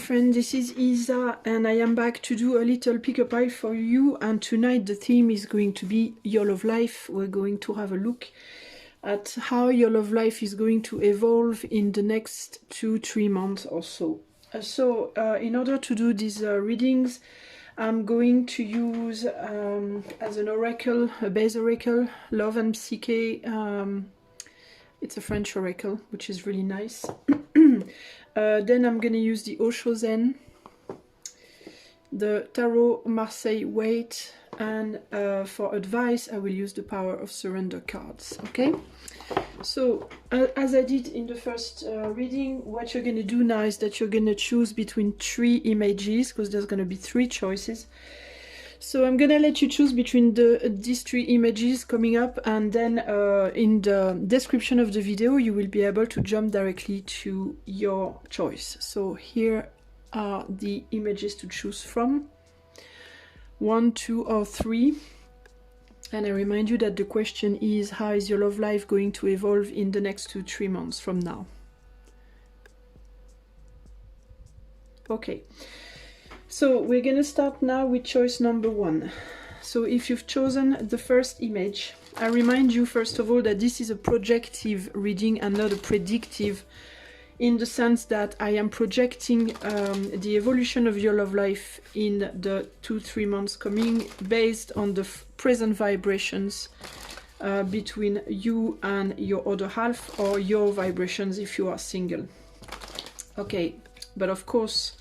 friend, this is Isa and I am back to do a little pick-up eye for you, and tonight the theme is going to be your love life. We're going to have a look at how your love life is going to evolve in the next 2-3 months or so. In order to do these readings, I'm going to use as an oracle, a base oracle, Love and Psyche. It's a French oracle, which is really nice. Then I'm going to use the Osho Zen, the Tarot Marseille Weight, and for advice I will use the Power of Surrender cards. Okay, so as I did in the first reading, what you're going to do now is that you're going to choose between 3 images, because there's going to be 3 choices. So I'm gonna let you choose between these 3 images coming up, and then in the description of the video you will be able to jump directly to your choice. So here are the images to choose from, 1, 2 or 3. And I remind you that the question is, how is your love life going to evolve in the next 2-3 months from now? Okay. So we're going to start now with choice number 1. So if you've chosen the first image, I remind you first of all that this is a projective reading and not a predictive, in the sense that I am projecting the evolution of your love life in the 2-3 months coming based on the present vibrations between you and your other half, or your vibrations if you are single. Okay, but of course,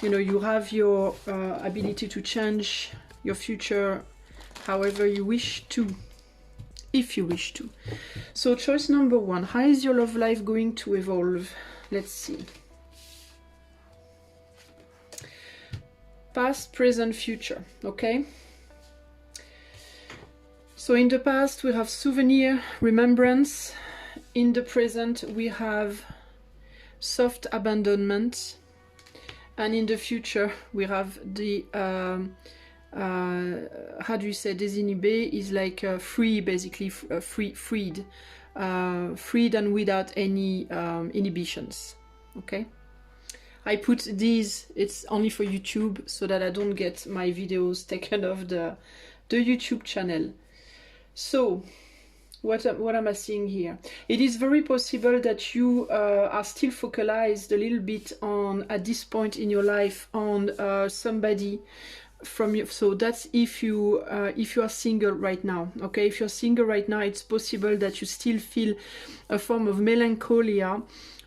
you know, you have your ability to change your future however you wish to, if you wish to. So choice number 1, how is your love life going to evolve? Let's see. Past, present, future. Okay. So in the past we have souvenir, remembrance. In the present we have soft abandonment. And in the future we have the how do you say, désinhibé is like free, basically freed and without any inhibitions. Okay, I put these, it's only for YouTube so that I don't get my videos taken off the YouTube channel. So what am I seeing here? It is very possible that you are still focalized a little bit on, at this point in your life, on somebody from you. So that's if you are single right now. Okay, if you're single right now, it's possible that you still feel a form of melancholia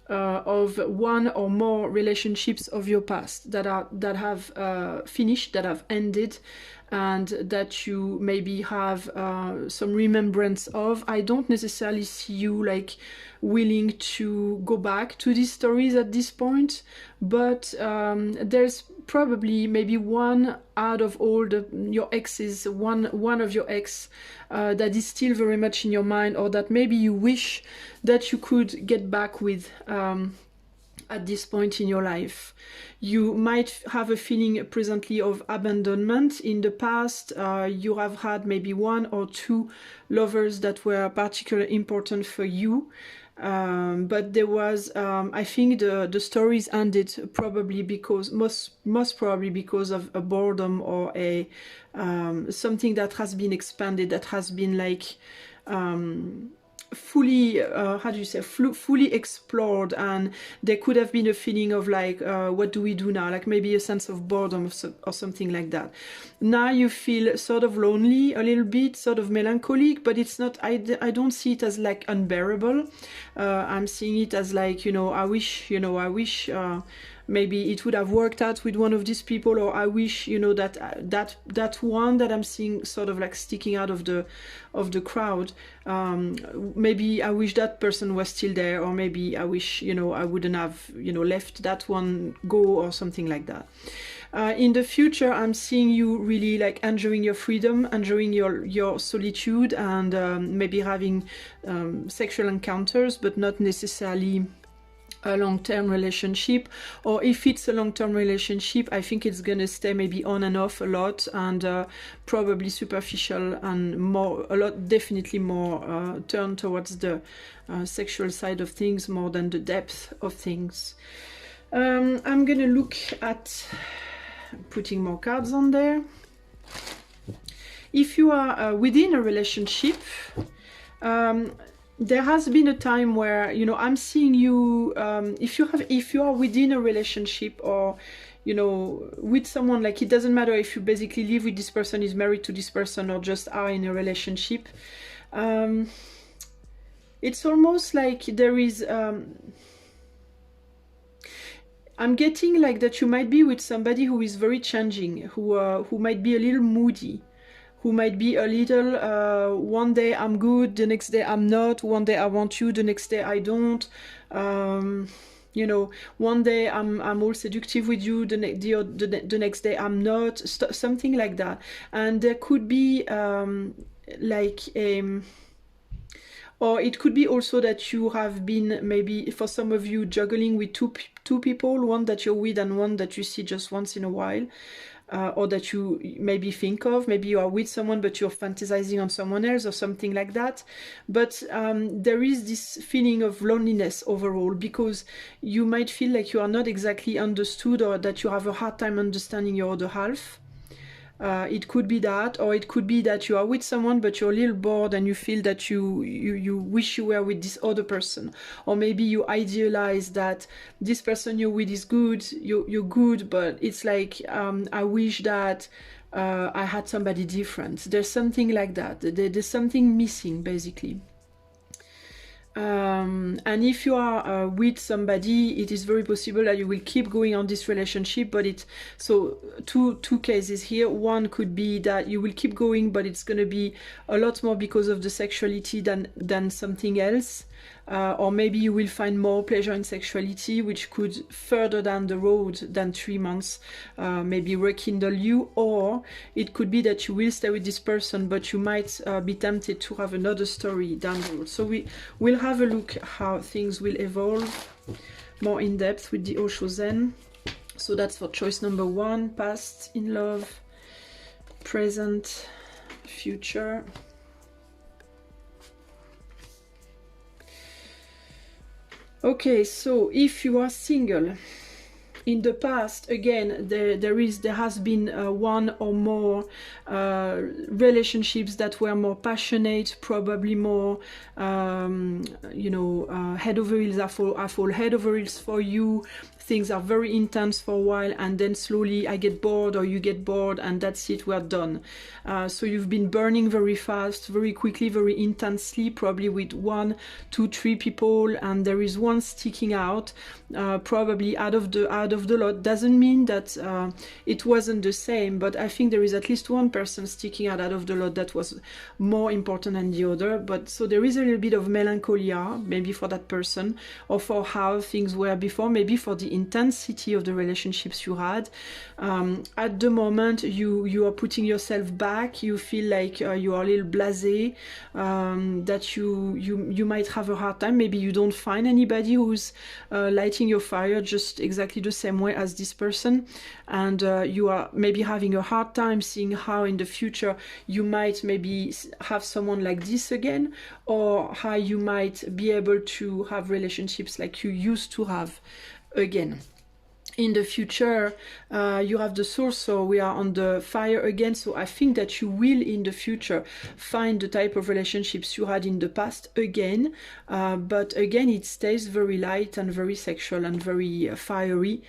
of one or more relationships of your past that have finished, that have ended, and that you maybe have some remembrance of. I don't necessarily see you like willing to go back to these stories at this point, but there's probably maybe one out of all your exes, one of your ex that is still very much in your mind, or that maybe you wish that you could get back with at this point in your life. You might have a feeling presently of abandonment. In the past, you have had maybe 1 or 2 lovers that were particularly important for you. But there was, I think the stories ended probably because, most probably because of a boredom, or a something that has been expanded, that has been like fully how do you say, fully explored, and there could have been a feeling of like what do we do now, like maybe a sense of boredom or something like that. Now you feel sort of lonely, a little bit, sort of melancholic, but it's not, I don't see it as like unbearable. I'm seeing it as like, you know, I wish maybe it would have worked out with one of these people, or I wish, you know, that one that I'm seeing sort of like sticking out of the crowd, maybe I wish that person was still there, or maybe I wish, you know, I wouldn't have, you know, left that one go, or something like that. In the future, I'm seeing you really like enjoying your freedom, enjoying your solitude, and maybe having sexual encounters, but not necessarily a long-term relationship. Or if it's a long-term relationship, I think it's gonna stay maybe on and off a lot, and probably superficial, and definitely more turned towards the sexual side of things more than the depth of things. I'm gonna look at putting more cards on there. If you are within a relationship, there has been a time where, you know, I'm seeing you, if you are within a relationship, or, you know, with someone, like, it doesn't matter if you basically live with this person, is married to this person, or just are in a relationship. It's almost like there is, I'm getting like that you might be with somebody who is very changing, who might be a little moody, who might be a little, one day I'm good, the next day I'm not, one day I want you, the next day I don't, you know, one day I'm all seductive with you, the next day I'm not, something like that. And there could be like or it could be also that you have been, maybe for some of you, juggling with two people, one that you're with and one that you see just once in a while. Or that you maybe think of, maybe you are with someone but you're fantasizing on someone else or something like that. But there is this feeling of loneliness overall, because you might feel like you are not exactly understood, or that you have a hard time understanding your other half. It could be that, or it could be that you are with someone but you're a little bored and you feel that you wish you were with this other person, or maybe you idealize that this person you're with is good, you're good, but it's like, I wish that I had somebody different. There's something like that. There's something missing, basically. And if you are with somebody, it is very possible that you will keep going on this relationship, but so two cases here. One could be that you will keep going, but it's going to be a lot more because of the sexuality than something else. Or maybe you will find more pleasure in sexuality, which could further down the road than 3 months maybe rekindle you. Or it could be that you will stay with this person, but you might be tempted to have another story down the road. So we'll have a look how things will evolve more in depth with the Osho Zen. So that's for choice number 1, past in love, present, future. Okay, so if you are single, in the past, again, there has been one or more relationships that were more passionate, probably more, you know, head over heels. I fall head over heels for you. Things are very intense for a while, and then slowly I get bored, or you get bored, and that's it, we're done. So you've been burning very fast, very quickly, very intensely, probably with 1, 2, 3 people, and there is one sticking out, probably out of the lot. Doesn't mean that it wasn't the same, but I think there is at least one person sticking out of the lot that was more important than the other. But so there is a little bit of melancholia, maybe for that person, or for how things were before, maybe for the intensity of the relationships you had. At the moment, you are putting yourself back. You feel like you are a little blasé, that you might have a hard time. Maybe you don't find anybody who's lighting your fire just exactly the same way as this person, and you are maybe having a hard time seeing how in the future you might maybe have someone like this again, or how you might be able to have relationships like you used to have again. In the future, you have the source, so we are on the fire again. So I think that you will in the future find the type of relationships you had in the past again, but again it stays very light and very sexual and very fiery.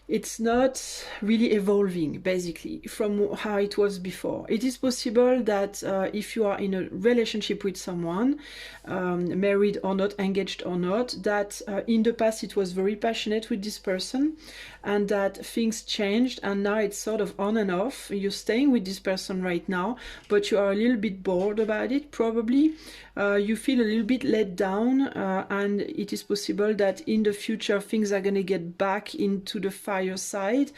It's not really evolving, basically, from how it was before. It is possible that if you are in a relationship with someone, married or not, engaged or not, that in the past it was very passionate with this person, and that things changed, and now it's sort of on and off. You're staying with this person right now, but you are a little bit bored about it, probably. You feel a little bit let down, and it is possible that in the future things are going to get back into the fire side.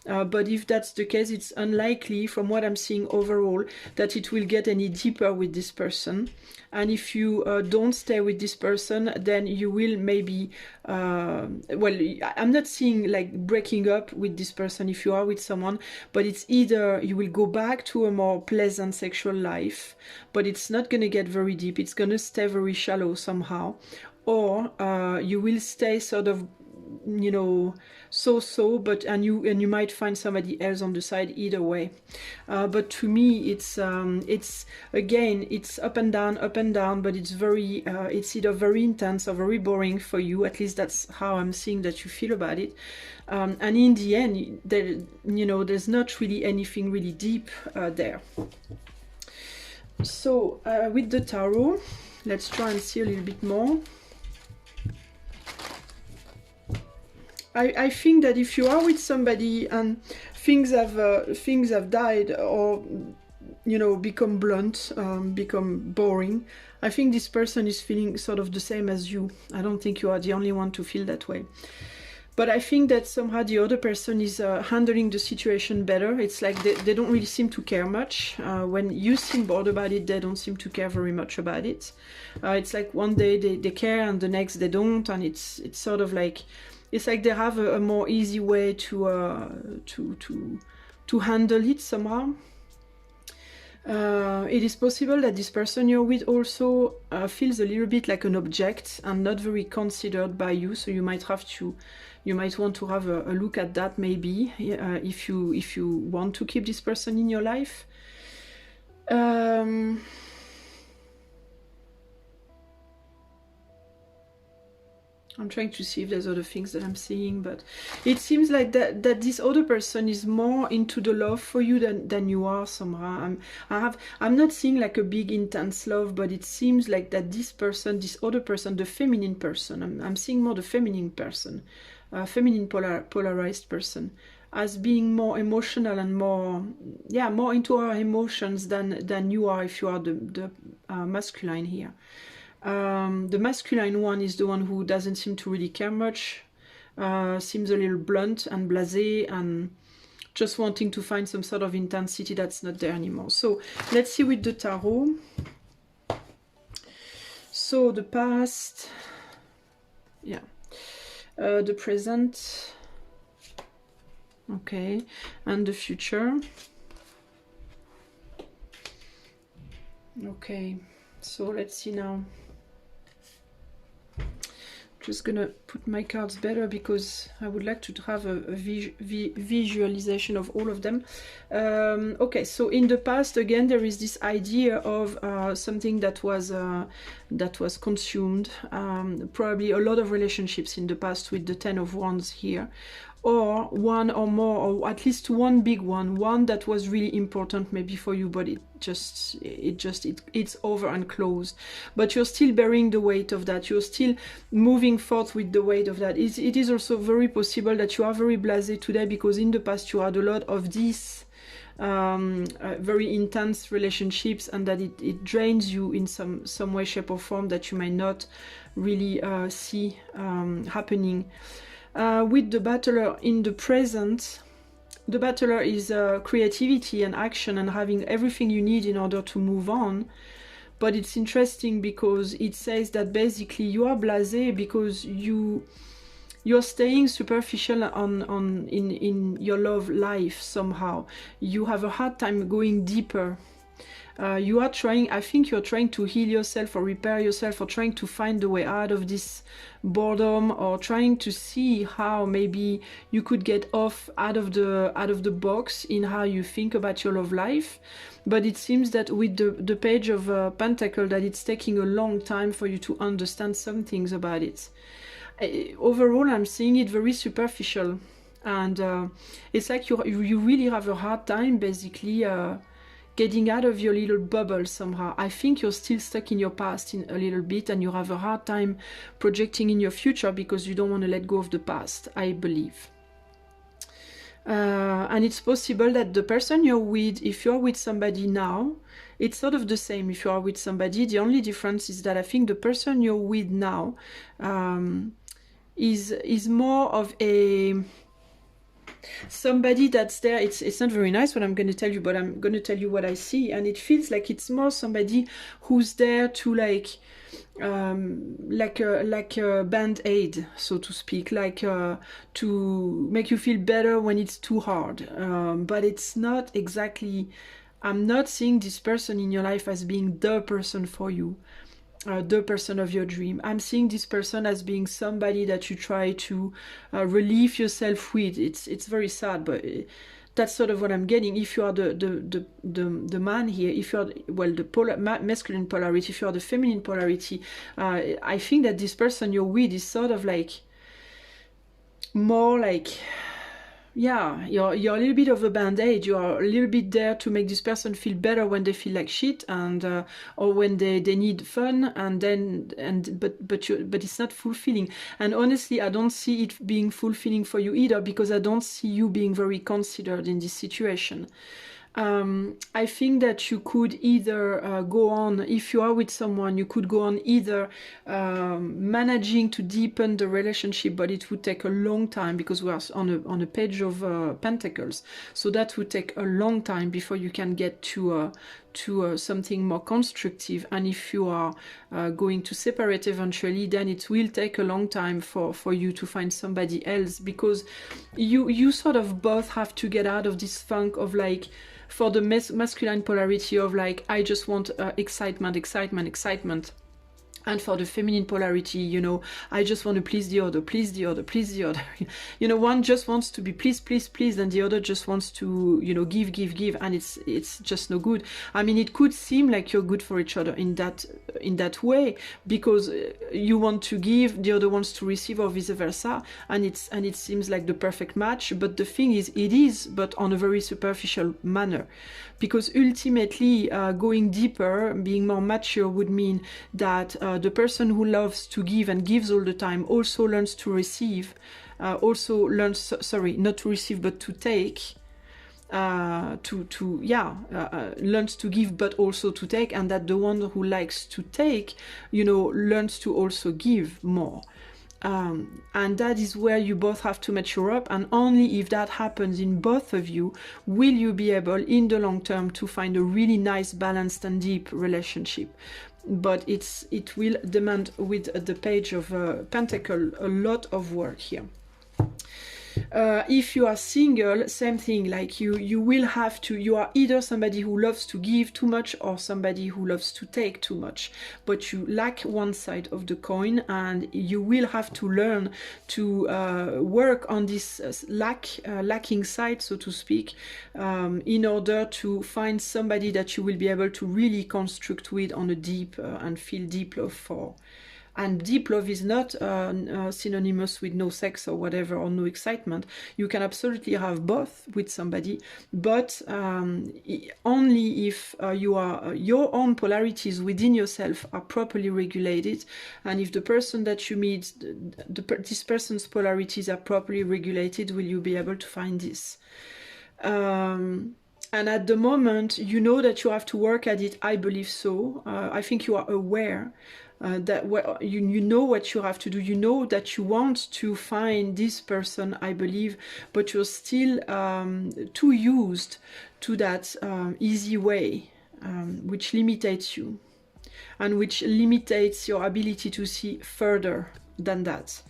But if that's the case, it's unlikely, from what I'm seeing overall, that it will get any deeper with this person. And if you don't stay with this person, then you will maybe, well, I'm not seeing like breaking up with this person if you are with someone, but it's either you will go back to a more pleasant sexual life, but it's not going to get very deep, it's going to stay very shallow somehow, or you will stay sort of you know, so, but and you might find somebody else on the side either way. But to me, it's again, it's up and down, but it's very it's either very intense or very boring for you. At least that's how I'm seeing that you feel about it. And in the end, there, you know, there's not really anything really deep there. So with the tarot, let's try and see a little bit more. I think that if you are with somebody and things have died or, you know, become blunt, become boring, I think this person is feeling sort of the same as you. I don't think you are the only one to feel that way. But I think that somehow the other person is handling the situation better. It's like they don't really seem to care much. When you seem bored about it, they don't seem to care very much about it. It's like one day they care and the next they don't, and it's sort of like, it's like they have a more easy way to handle it somehow. It is possible that this person you're with also feels a little bit like an object and not very considered by you. So you might want to have a look at that maybe, if you want to keep this person in your life. I'm trying to see if there's other things that I'm seeing, but it seems like that this other person is more into the love for you than you are somehow. I'm not seeing like a big intense love, but it seems like that this person, this other person, the feminine person, I'm seeing more the feminine person, feminine polarized person, as being more emotional and more into our emotions than you are if you are the masculine here. The masculine one is the one who doesn't seem to really care much, seems a little blunt and blasé and just wanting to find some sort of intensity that's not there anymore. So let's see with the tarot. So the past, yeah, the present, okay, and the future. Okay, so let's see now. Just gonna put my cards better because I would like to have a visualization of all of them. Okay, so in the past, again, there is this idea of something that was consumed. Probably a lot of relationships in the past with the Ten of Wands here, or one or more, or at least one big one that was really important maybe for you, but it's over and closed. But you're still bearing the weight of that. You're still moving forth with the weight of that. It is also very possible that you are very blasé today because in the past you had a lot of these very intense relationships, and that it drains you in some way, shape or form that you may not really see happening. With the battler in the present, the battler is creativity and action and having everything you need in order to move on. But it's interesting because it says that basically you are blasé because you're staying superficial in your love life somehow. You have a hard time going deeper. You are trying, I think you're trying to heal yourself or repair yourself, or trying to find a way out of this boredom, or trying to see how maybe you could get out of the box in how you think about your love life. But it seems that with the Page of Pentacle, that it's taking a long time for you to understand some things about it. Overall, I'm seeing it very superficial, and it's like you really have a hard time basically getting out of your little bubble somehow. I think you're still stuck in your past in a little bit, and you have a hard time projecting in your future because you don't want to let go of the past, I believe. And it's possible that the person you're with, if you're with somebody now, it's sort of the same if you are with somebody. The only difference is that I think the person you're with now is more of a somebody that's there. It's not very nice what I'm going to tell you, but I'm going to tell you what I see, and it feels like it's more somebody who's there to like a band-aid, so to speak, like to make you feel better when it's too hard, but it's not exactly. I'm not seeing this person in your life as being the person for you. the person of your dream. I'm seeing this person as being somebody that you try to relieve yourself with. It's very sad, but that's sort of what I'm getting. If you are the man here, if you are, well, the masculine polarity, if you are the feminine polarity, I think that this person you're with is sort of like more like, yeah, you're a little bit of a band-aid. You are a little bit there to make this person feel better when they feel like shit, and or when they need fun, but it's not fulfilling. And honestly, I don't see it being fulfilling for you either, because I don't see you being very considered in this situation. I think that you could either go on, if you are with someone, you could go on either managing to deepen the relationship, but it would take a long time, because we are on a page of Pentacles, so that would take a long time before you can get to something more constructive. And if you are going to separate eventually, then it will take a long time for you to find somebody else, because you sort of both have to get out of this funk of like, for the masculine polarity of like, I just want excitement, excitement, excitement. And for the feminine polarity, you know, I just want to please the other, please the other, please the other. You know, one just wants to be pleased, pleased, pleased, and the other just wants to, you know, give, give, give, and it's just no good. I mean, it could seem like you're good for each other in that way, because you want to give, the other wants to receive, or vice versa, and it seems like the perfect match. But the thing is, it is, but on a very superficial manner, because ultimately, going deeper, being more mature would mean that the person who loves to give and gives all the time also learns to receive, also learns, sorry, not to receive but to take, learns to give but also to take, and that the one who likes to take, you know, learns to also give more. And that is where you both have to mature up, and only if that happens in both of you will you be able in the long term to find a really nice, balanced and deep relationship. But it will demand, with the page of Pentacle, a lot of work here. If you are single, same thing, like you will have to, you are either somebody who loves to give too much or somebody who loves to take too much, but you lack one side of the coin, and you will have to learn to work on this lacking side, so to speak, in order to find somebody that you will be able to really construct with on a deep and feel deep love for. And deep love is not synonymous with no sex or whatever, or no excitement. You can absolutely have both with somebody, but only if your own polarities within yourself are properly regulated, and if the person that you meet, this person's polarities are properly regulated, will you be able to find this. And at the moment, you know that you have to work at it. I believe so. I think you are aware that you know what you have to do. You know that you want to find this person, I believe, but you're still too used to that easy way, which limits you, and which limits your ability to see further than that.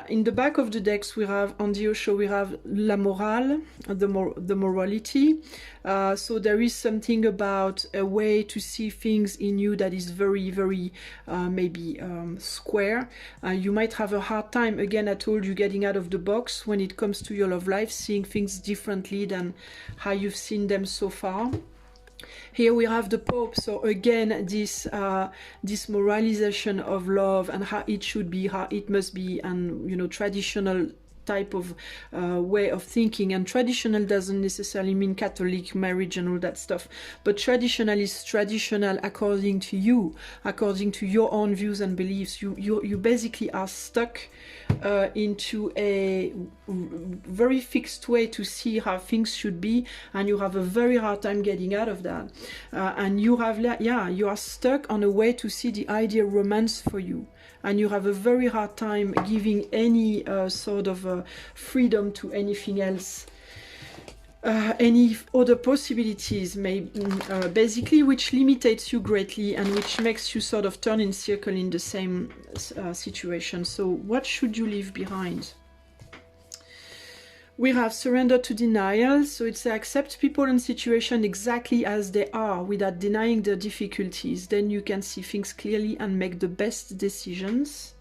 In the back of the decks, we have, on the Osho, we have la morale, the morality. So there is something about a way to see things in you that is very, very maybe square. You might have a hard time, again, I told you, getting out of the box when it comes to your love life, seeing things differently than how you've seen them so far. Here we have the Pope, so again, this moralization of love and how it should be, how it must be, and, you know, traditional type of way of thinking. And traditional doesn't necessarily mean Catholic marriage and all that stuff, but traditional is traditional according to you, according to your own views and beliefs. You basically are stuck into a very fixed way to see how things should be, and you have a very hard time getting out of that. And you are stuck on a way to see the ideal romance for you, and you have a very hard time giving any sort of freedom to anything else, any other possibilities, basically, which limits you greatly and which makes you sort of turn in circle in the same situation. So what should you leave behind? We have surrender to denial, so it's accept people and situation exactly as they are without denying their difficulties. Then you can see things clearly and make the best decisions.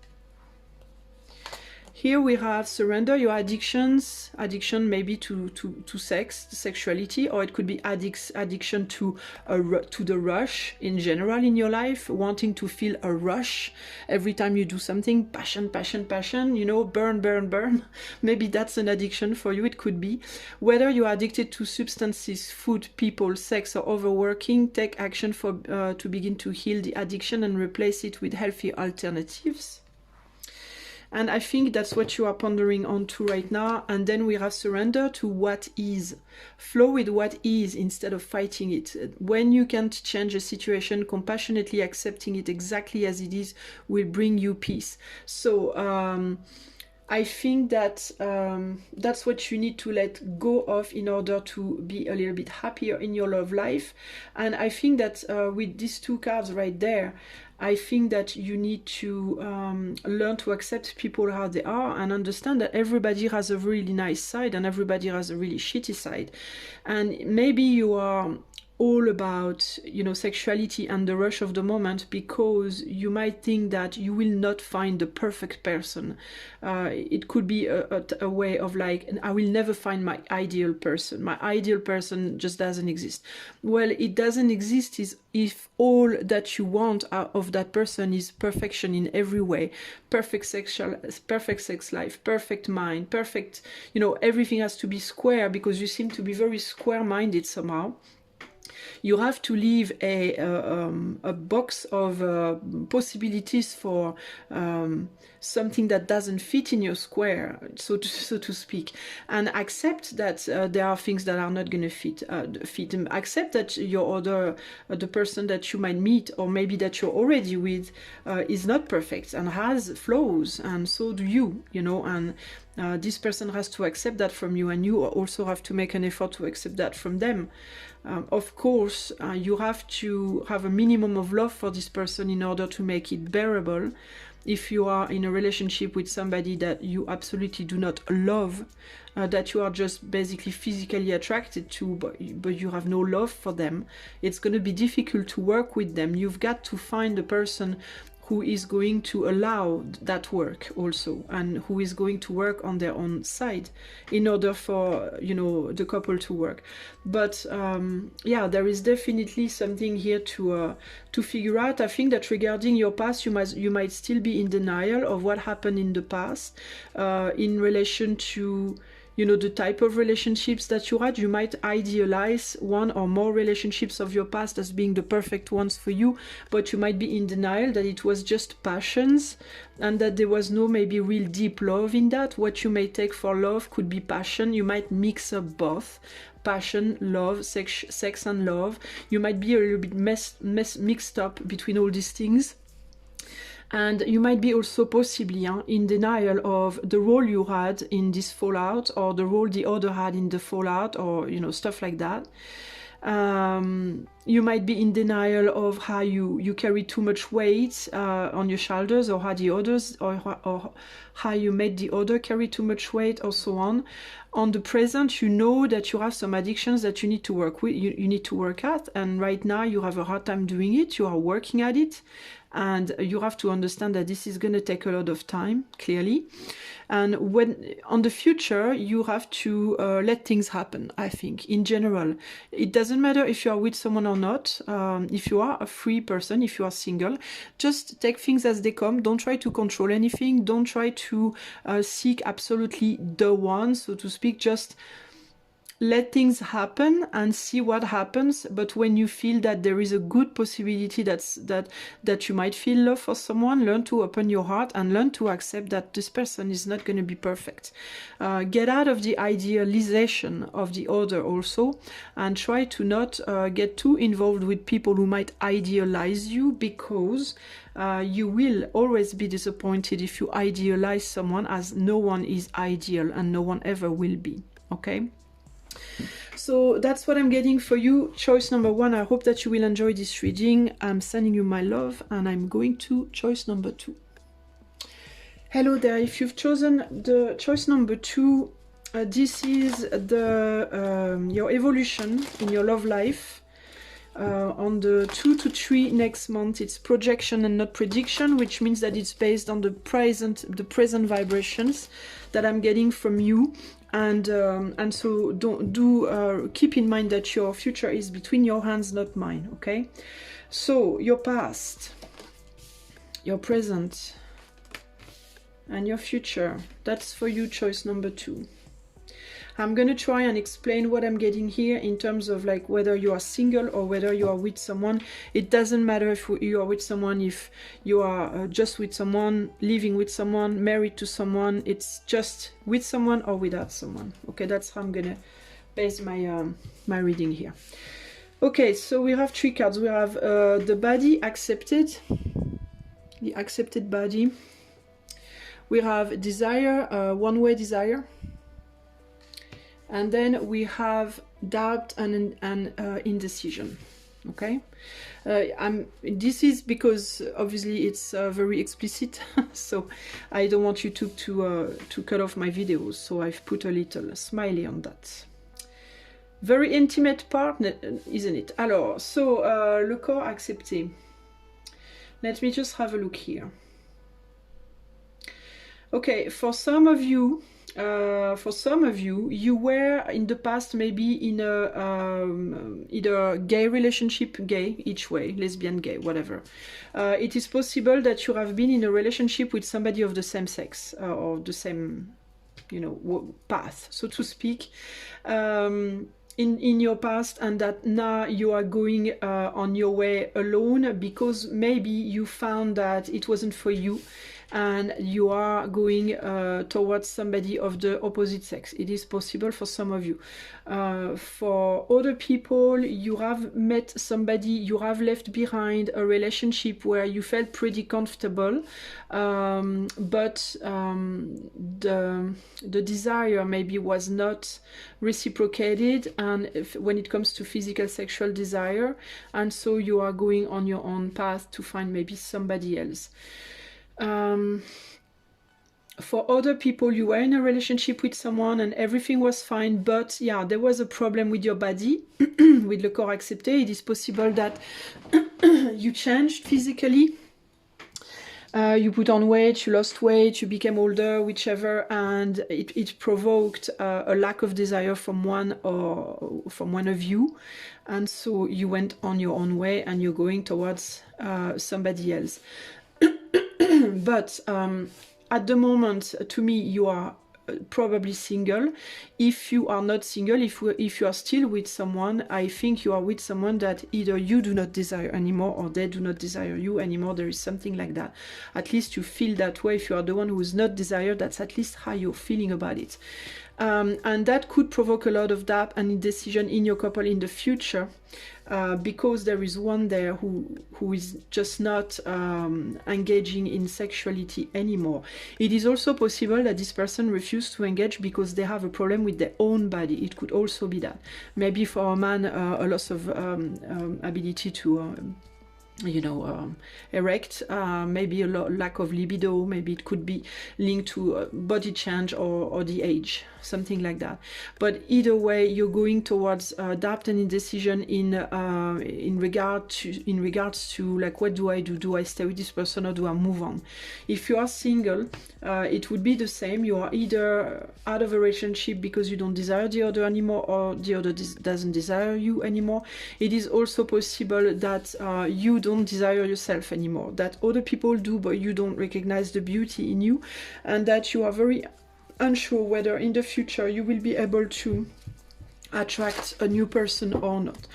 Here we have surrender your addictions, addiction maybe to sex, to sexuality, or it could be addiction to the rush in general in your life, wanting to feel a rush every time you do something, passion, passion, passion, you know, burn, burn, burn. Maybe that's an addiction for you, it could be. Whether you are addicted to substances, food, people, sex, or overworking, take action for to begin to heal the addiction and replace it with healthy alternatives. And I think that's what you are pondering on to right now. And then we have surrender to what is. Flow with what is instead of fighting it. When you can't change a situation, compassionately accepting it exactly as it is will bring you peace. So I think that that's what you need to let go of in order to be a little bit happier in your love life. And I think that with these two cards right there, I think that you need to learn to accept people how they are and understand that everybody has a really nice side and everybody has a really shitty side. And maybe you are all about, you know, sexuality and the rush of the moment because you might think that you will not find the perfect person. It could be a way of like, I will never find my ideal person. My ideal person just doesn't exist. Well, it doesn't exist if all that you want of that person is perfection in every way. Perfect sex life, perfect mind, perfect, you know, everything has to be square because you seem to be very square-minded somehow. You have to leave a box of possibilities for something that doesn't fit in your square, so to speak, and accept that there are things that are not going to fit. Accept that your other, the person that you might meet, or maybe that you're already with, is not perfect and has flaws, and so do you, you know, and this person has to accept that from you, and you also have to make an effort to accept that from them. Of course, you have to have a minimum of love for this person in order to make it bearable. If you are in a relationship with somebody that you absolutely do not love, that you are just basically physically attracted to, but you have no love for them, it's going to be difficult to work with them. You've got to find a person who is going to allow that work also, and who is going to work on their own side in order for, you know, the couple to work. But yeah, there is definitely something here to figure out. I think that regarding your past, you might still be in denial of what happened in the past in relation to, you know, the type of relationships that you had. You might idealize one or more relationships of your past as being the perfect ones for you, but you might be in denial that it was just passions and that there was no maybe real deep love in that. What you may take for love could be passion. You might mix up both. Passion, love, sex and love. You might be a little bit mixed up between all these things. And you might be also possibly in denial of the role you had in this fallout, or the role the other had in the fallout, or, you know, stuff like that. You might be in denial of how you carry too much weight on your shoulders, or how the others, or how you made the other carry too much weight, or so on. On the present, you know that you have some addictions that you need to work with, you need to work at, and right now you have a hard time doing it. You are working at it. And you have to understand that this is going to take a lot of time, clearly. And when on the future, you have to let things happen, I think, in general. It doesn't matter if you are with someone or not. If you are a free person, if you are single, just take things as they come. Don't try to control anything. Don't try to seek absolutely the one, so to speak. Just let things happen and see what happens. But when you feel that there is a good possibility that you might feel love for someone, learn to open your heart and learn to accept that this person is not going to be perfect. Get out of the idealization of the other also, and try to not get too involved with people who might idealize you, because you will always be disappointed if you idealize someone, as no one is ideal and no one ever will be. Okay? So that's what I'm getting for you. Choice number one. I hope that you will enjoy this reading. I'm sending you my love, and I'm going to choice number 2. Hello there. If you've chosen the choice number 2, This is the your evolution in your love life. On the 2 to 3 next month, it's projection and not prediction, which means that it's based on the present vibrations that I'm getting from you. And so keep in mind that your future is between your hands, not mine. Okay, so your past, your present, and your future. That's for you, choice number 2. I'm gonna try and explain what I'm getting here in terms of like whether you are single or whether you are with someone. It doesn't matter if you are with someone, if you are just with someone, living with someone, married to someone. It's just with someone or without someone. Okay, that's how I'm gonna base my my reading here. Okay, so we have 3 cards. We have the body accepted, the accepted body. We have desire, one-way desire. And then we have doubt and indecision. Okay, this is because obviously it's very explicit, so I don't want you to cut off my videos. So I've put a little smiley on that. Very intimate part, isn't it? Alors, so le corps accepté. Let me just have a look here. Okay, for some of you, you were in the past maybe in a either gay relationship, gay each way, lesbian, gay, whatever. It is possible that you have been in a relationship with somebody of the same sex or the same, you know, path, so to speak, in your past, and that now you are going on your way alone because maybe you found that it wasn't for you, and you are going towards somebody of the opposite sex. It is possible for some of you. For other people, you have met somebody, you have left behind a relationship where you felt pretty comfortable, but the desire maybe was not reciprocated, and when it comes to physical sexual desire, and so you are going on your own path to find maybe somebody else. For other people, you were in a relationship with someone and everything was fine, but yeah, there was a problem with your body. With le corps accepté, it is possible that you changed physically. You put on weight, you lost weight, you became older, whichever, and it provoked a lack of desire from one of you, and so you went on your own way and you're going towards somebody else. But at the moment, to me, you are probably single. If you are not single, if you are still with someone, I think you are with someone that either you do not desire anymore or they do not desire you anymore. There is something like that. At least you feel that way. If you are the one who is not desired, that's at least how you're feeling about it. And that could provoke a lot of doubt and indecision in your couple in the future, because there is one there who is just not engaging in sexuality anymore. It is also possible that this person refused to engage because they have a problem with their own body. It could also be that. Maybe for a man, a loss of ability to erect, maybe a lack of libido, maybe it could be linked to body change or the age, something like that. But either way, you're going towards doubt and indecision in regards to like, what do I do? Do I stay with this person or do I move on? If you are single, it would be the same. You are either out of a relationship because you don't desire the other anymore, or the other doesn't desire you anymore. It is also possible that you don't desire yourself anymore, that other people do, but you don't recognize the beauty in you, and that you are very unsure whether in the future you will be able to attract a new person or not.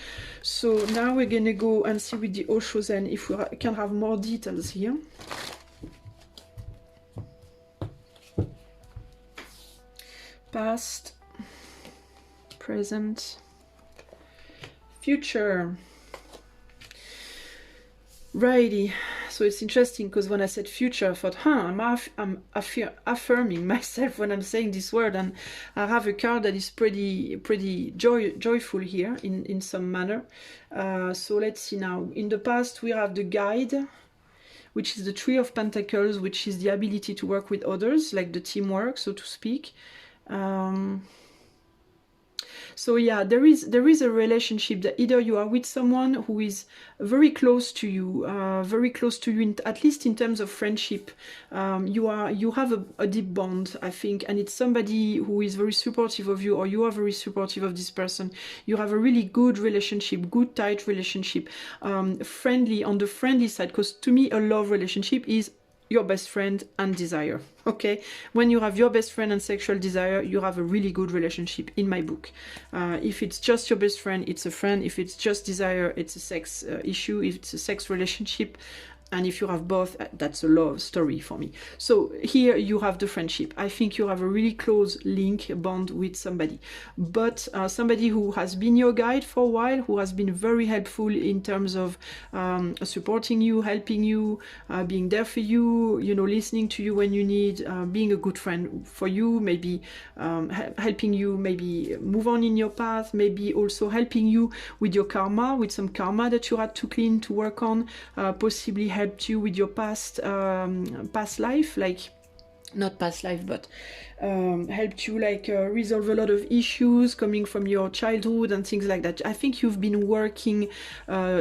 So now we're gonna go and see with the Oshozen if we can have more details here. Past, present, future. Righty, so it's interesting because when I said future, I thought, I'm affirming myself when I'm saying this word, and I have a card that is pretty joyful here in some manner. So let's see now. In the past, we have the guide, which is the Three of Pentacles, which is the ability to work with others, like the teamwork, so to speak. So yeah, there is a relationship that either you are with someone who is very close to you, at least in terms of friendship. You have a deep bond, I think, and it's somebody who is very supportive of you, or you are very supportive of this person. You have a really good relationship, good tight relationship, friendly, on the friendly side. Because to me, a love relationship is your best friend and desire. Okay, when you have your best friend and sexual desire, you have a really good relationship in my book. If it's just your best friend, it's a friend. If it's just desire, it's a sex issue. If it's a sex relationship, and if you have both, that's a love story for me. So here you have the friendship. I think you have a really close link, bond with somebody. But somebody who has been your guide for a while, who has been very helpful in terms of supporting you, helping you, being there for you, you know, listening to you when you need, being a good friend for you, maybe helping you maybe move on in your path, maybe also helping you with your karma, with some karma that you had to clean, to work on, possibly helped you with your past life, like not past life, but helped you like resolve a lot of issues coming from your childhood and things like that. I think you've been working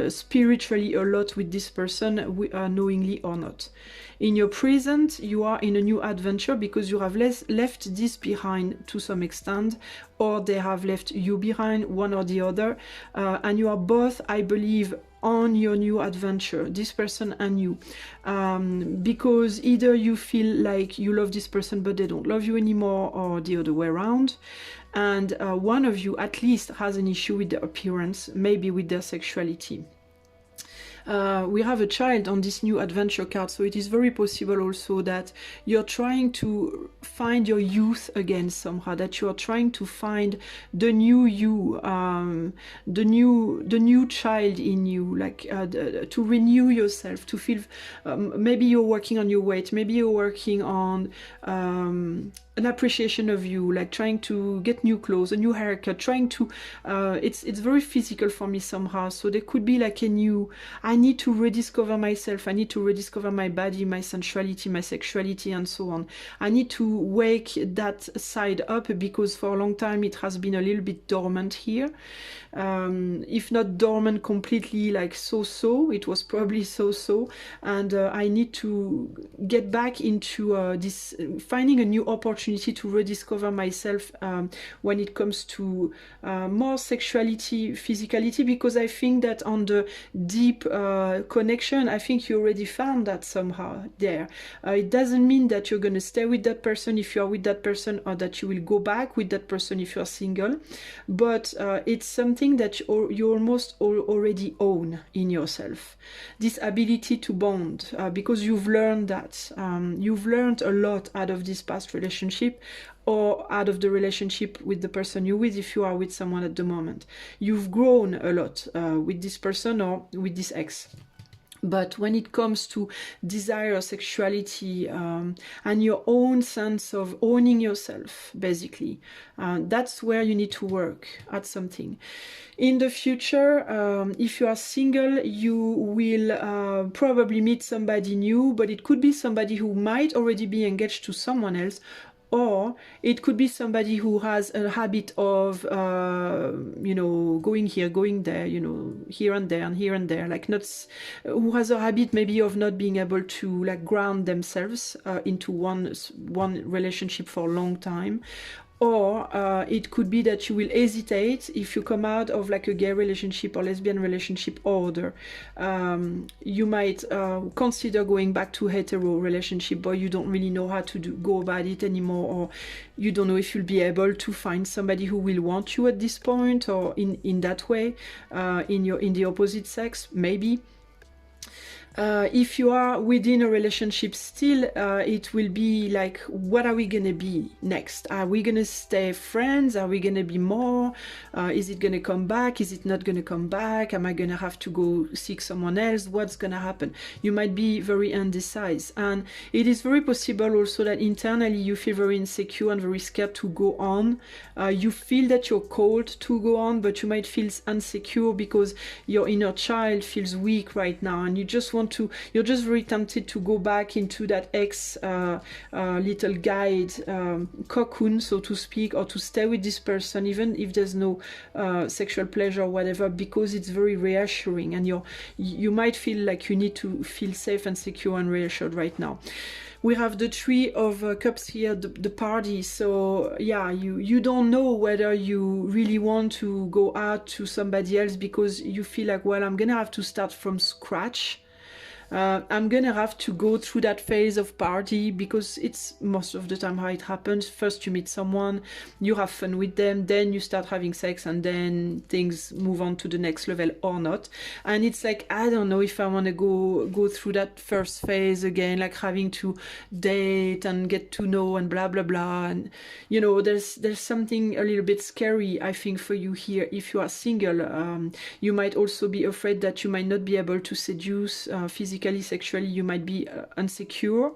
spiritually a lot with this person, knowingly or not. In your present, you are in a new adventure because you have left this behind to some extent, or they have left you behind, one or the other, and you are both, I believe, on your new adventure, this person and you, because either you feel like you love this person but they don't love you anymore, or the other way around, and one of you at least has an issue with their appearance, maybe with their sexuality. We have a child on this new adventure card, so it is very possible also that you're trying to find your youth again somehow, that you are trying to find the new you, the new child in you, like to renew yourself, to feel, maybe you're working on your weight, maybe you're working on an appreciation of you, like trying to get new clothes, a new haircut, trying to, it's very physical for me somehow, so there could be like a new, I need to rediscover myself, I need to rediscover my body, my sensuality, my sexuality, and so on. I need to wake that side up, because for a long time it has been a little bit dormant here, if not dormant completely, like so-so, it was probably so-so, and I need to get back into this, finding a new opportunity to rediscover myself when it comes to more sexuality, physicality, because I think that on the deep connection, I think you already found that somehow there. It doesn't mean that you're going to stay with that person if you are with that person, or that you will go back with that person if you're single, but it's something that you almost already own in yourself, this ability to bond, because you've learned that. You've learned a lot out of this past relationship, or out of the relationship with the person you're with, if you are with someone at the moment. You've grown a lot with this person or with this ex. But when it comes to desire, sexuality, and your own sense of owning yourself, basically, that's where you need to work at something. In the future, if you are single, you will probably meet somebody new, but it could be somebody who might already be engaged to someone else, or it could be somebody who has a habit of, you know, going here, going there, you know, here and there and here and there, like not, who has a habit maybe of not being able to like ground themselves into one relationship for a long time. Or it could be that you will hesitate if you come out of like a gay relationship or lesbian relationship order. You might consider going back to hetero relationship, but you don't really know how to go about it anymore, or you don't know if you'll be able to find somebody who will want you at this point, or in that way, in the opposite sex, maybe. If you are within a relationship still, it will be like, what are we gonna be next? Are we gonna stay friends? Are we gonna be more? Is it gonna come back? Is it not gonna come back? Am I gonna have to go seek someone else? What's gonna happen? You might be very undecisive, and it is very possible also that internally you feel very insecure and very scared to go on. You feel that you're called to go on, but you might feel insecure because your inner child feels weak right now, and you just want want to, you're just very tempted to go back into that little guide cocoon, so to speak, or to stay with this person even if there's no sexual pleasure or whatever, because it's very reassuring, and you might feel like you need to feel safe and secure and reassured right now. We have the Three of Cups here, the party. So yeah, you don't know whether you really want to go out to somebody else because you feel like, well, I'm gonna have to start from scratch. I'm gonna have to go through that phase of party, because it's most of the time how it happens. First you meet someone, you have fun with them, then you start having sex, and then things move on to the next level or not. And it's like, I don't know if I want to go through that first phase again, like having to date and get to know and blah blah blah. And you know, there's something a little bit scary, I think, for you here. If you are single, you might also be afraid that you might not be able to seduce physically, sexually. You might be insecure,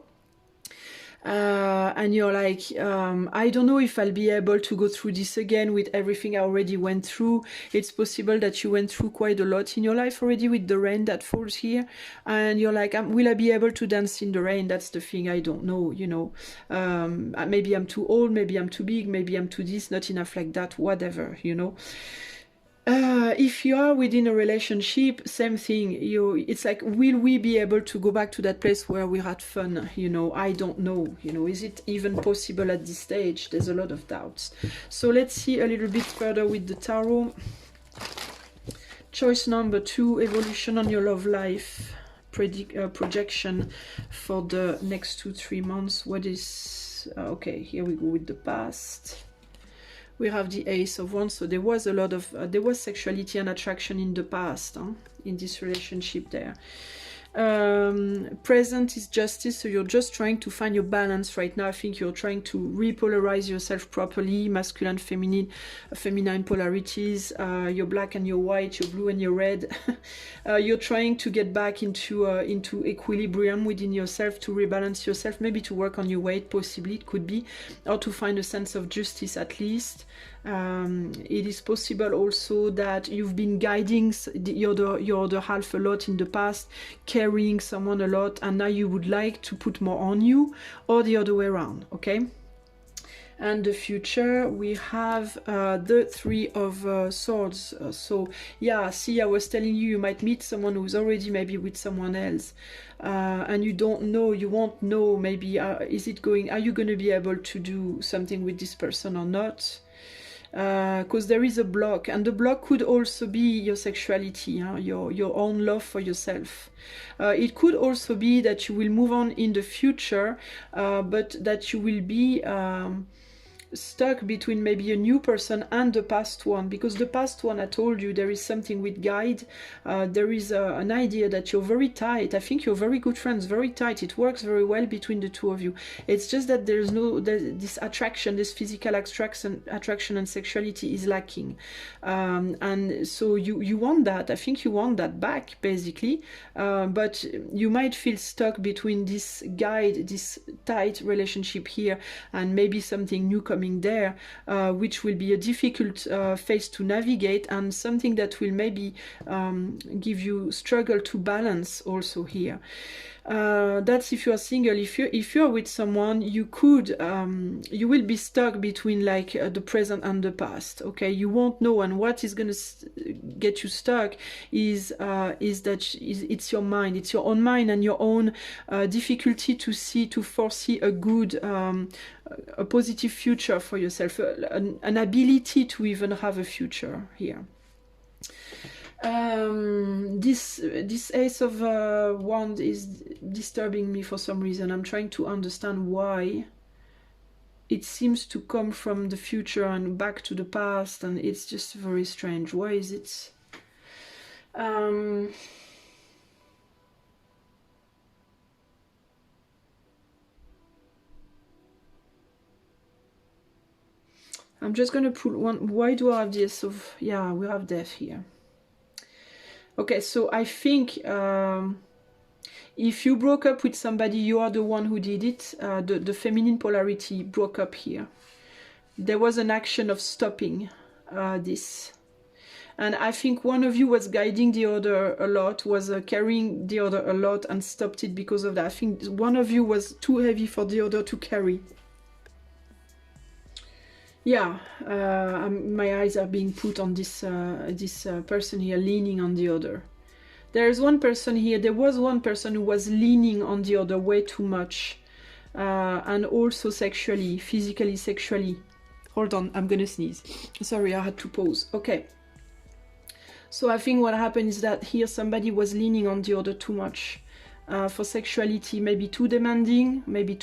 and you're like, I don't know if I'll be able to go through this again with everything I already went through. It's possible that you went through quite a lot in your life already with the rain that falls here, and you're like, will I be able to dance in the rain? That's the thing, I don't know, you know. Maybe I'm too old, maybe I'm too big, maybe I'm too this, not enough like that, whatever, you know. If you are within a relationship, same thing. It's like, will we be able to go back to that place where we had fun? You know, I don't know. You know, is it even possible at this stage? There's a lot of doubts. So let's see a little bit further with the tarot. Choice number 2, evolution on your love life, projection for the next 2-3 months. What is okay? Here we go with the past. We have the Ace of Wands, so there was a lot of there was sexuality and attraction in the past, in this relationship there. Present is justice, so you're just trying to find your balance right now. I think you're trying to repolarize yourself properly, masculine, feminine polarities, your black and your white, your blue and your red. You're trying to get back into equilibrium within yourself, to rebalance yourself, maybe to work on your weight, possibly, it could be, or to find a sense of justice at least. It is possible also that you've been guiding your other half a lot in the past, carrying someone a lot, and now you would like to put more on you, or the other way around, okay? And the future, we have the Three of Swords. So yeah, see, I was telling you, you might meet someone who's already maybe with someone else, and you don't know, you won't know, maybe, are you going to be able to do something with this person or not? Because there is a block, and the block could also be your sexuality, your own love for yourself. It could also be that you will move on in the future, but that you will be stuck between maybe a new person and the past one, because the past one, I told you, there is something with guide. There is an idea that you're very tight. I think you're very good friends, very tight. It works very well between the two of you. It's just that there's this attraction, this physical attraction and sexuality is lacking, and so you want that. I think you want that back, basically, but you might feel stuck between this guide, this tight relationship here, and maybe something new coming there, which will be a difficult phase to navigate, and something that will maybe give you struggle to balance also here. That's if you are single. If you're with someone, you will be stuck between like the present and the past, okay? You won't know, and what is going to get you stuck is that it's your mind, it's your own mind, and your own difficulty to foresee a good a positive future for yourself, an ability to even have a future here. This Ace of Wands is disturbing me for some reason. I'm trying to understand why. It seems to come from the future and back to the past, and it's just very strange. Why is it? I'm just going to pull one. Why do I have this? Yeah, we have death here. Okay, so I think if you broke up with somebody, you are the one who did it. The feminine polarity broke up here. There was an action of stopping this. And I think one of you was guiding the other a lot, was carrying the other a lot and stopped it because of that. I think one of you was too heavy for the other to carry. Yeah, my eyes are being put on this person here leaning on the other. There is one person here, there was one person who was leaning on the other way too much. And also sexually, physically, sexually. Hold on, I'm gonna sneeze. Sorry, I had to pause. Okay. So I think what happened is that here somebody was leaning on the other too much. For sexuality, maybe too demanding, maybe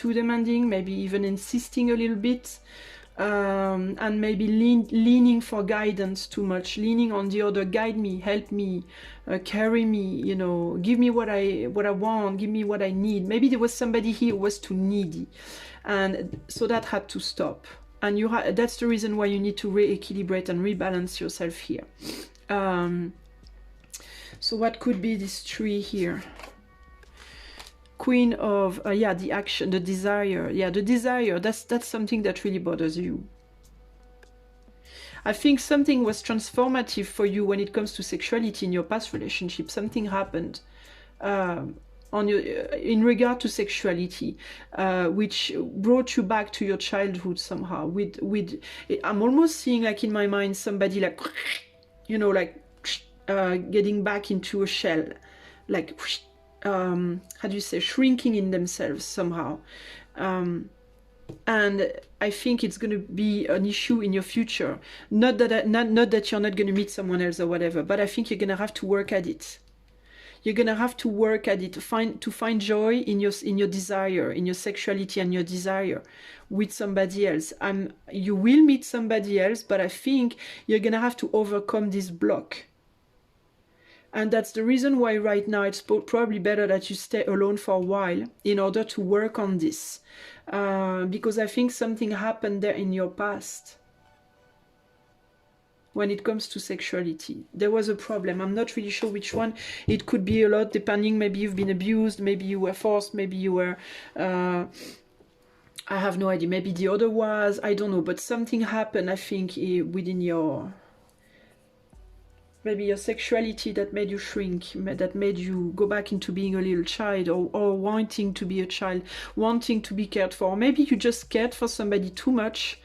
even insisting a little bit. And maybe leaning for guidance too much, leaning on the other, guide me, help me, carry me, you know, give me what I want, give me what I need. Maybe there was somebody here who was too needy, and so that had to stop. And that's the reason why you need to re-equilibrate and rebalance yourself here. So what could be this tree here? Queen of, yeah, the action, the desire. Yeah, the desire, that's something that really bothers you. I think something was transformative for you when it comes to sexuality in your past relationship. Something happened in regard to sexuality, which brought you back to your childhood somehow. I'm almost seeing, like in my mind, somebody like, you know, like getting back into a shell, like, how do you say, shrinking in themselves somehow. And I think it's going to be an issue in your future. Not that you're not going to meet someone else or whatever, but I think you're going to have to work at it. You're going to have to work at it to find joy in your desire, in your sexuality and your desire with somebody else. You will meet somebody else, but I think you're going to have to overcome this block. And that's the reason why right now it's probably better that you stay alone for a while in order to work on this. Because I think something happened there in your past. When it comes to sexuality, there was a problem. I'm not really sure which one. It could be a lot, depending. Maybe you've been abused, maybe you were forced, maybe you were... I have no idea. Maybe the other was, I don't know. But something happened, I think, within your... Maybe your sexuality that made you shrink, that made you go back into being a little child, or wanting to be a child, wanting to be cared for. Maybe you just cared for somebody too much.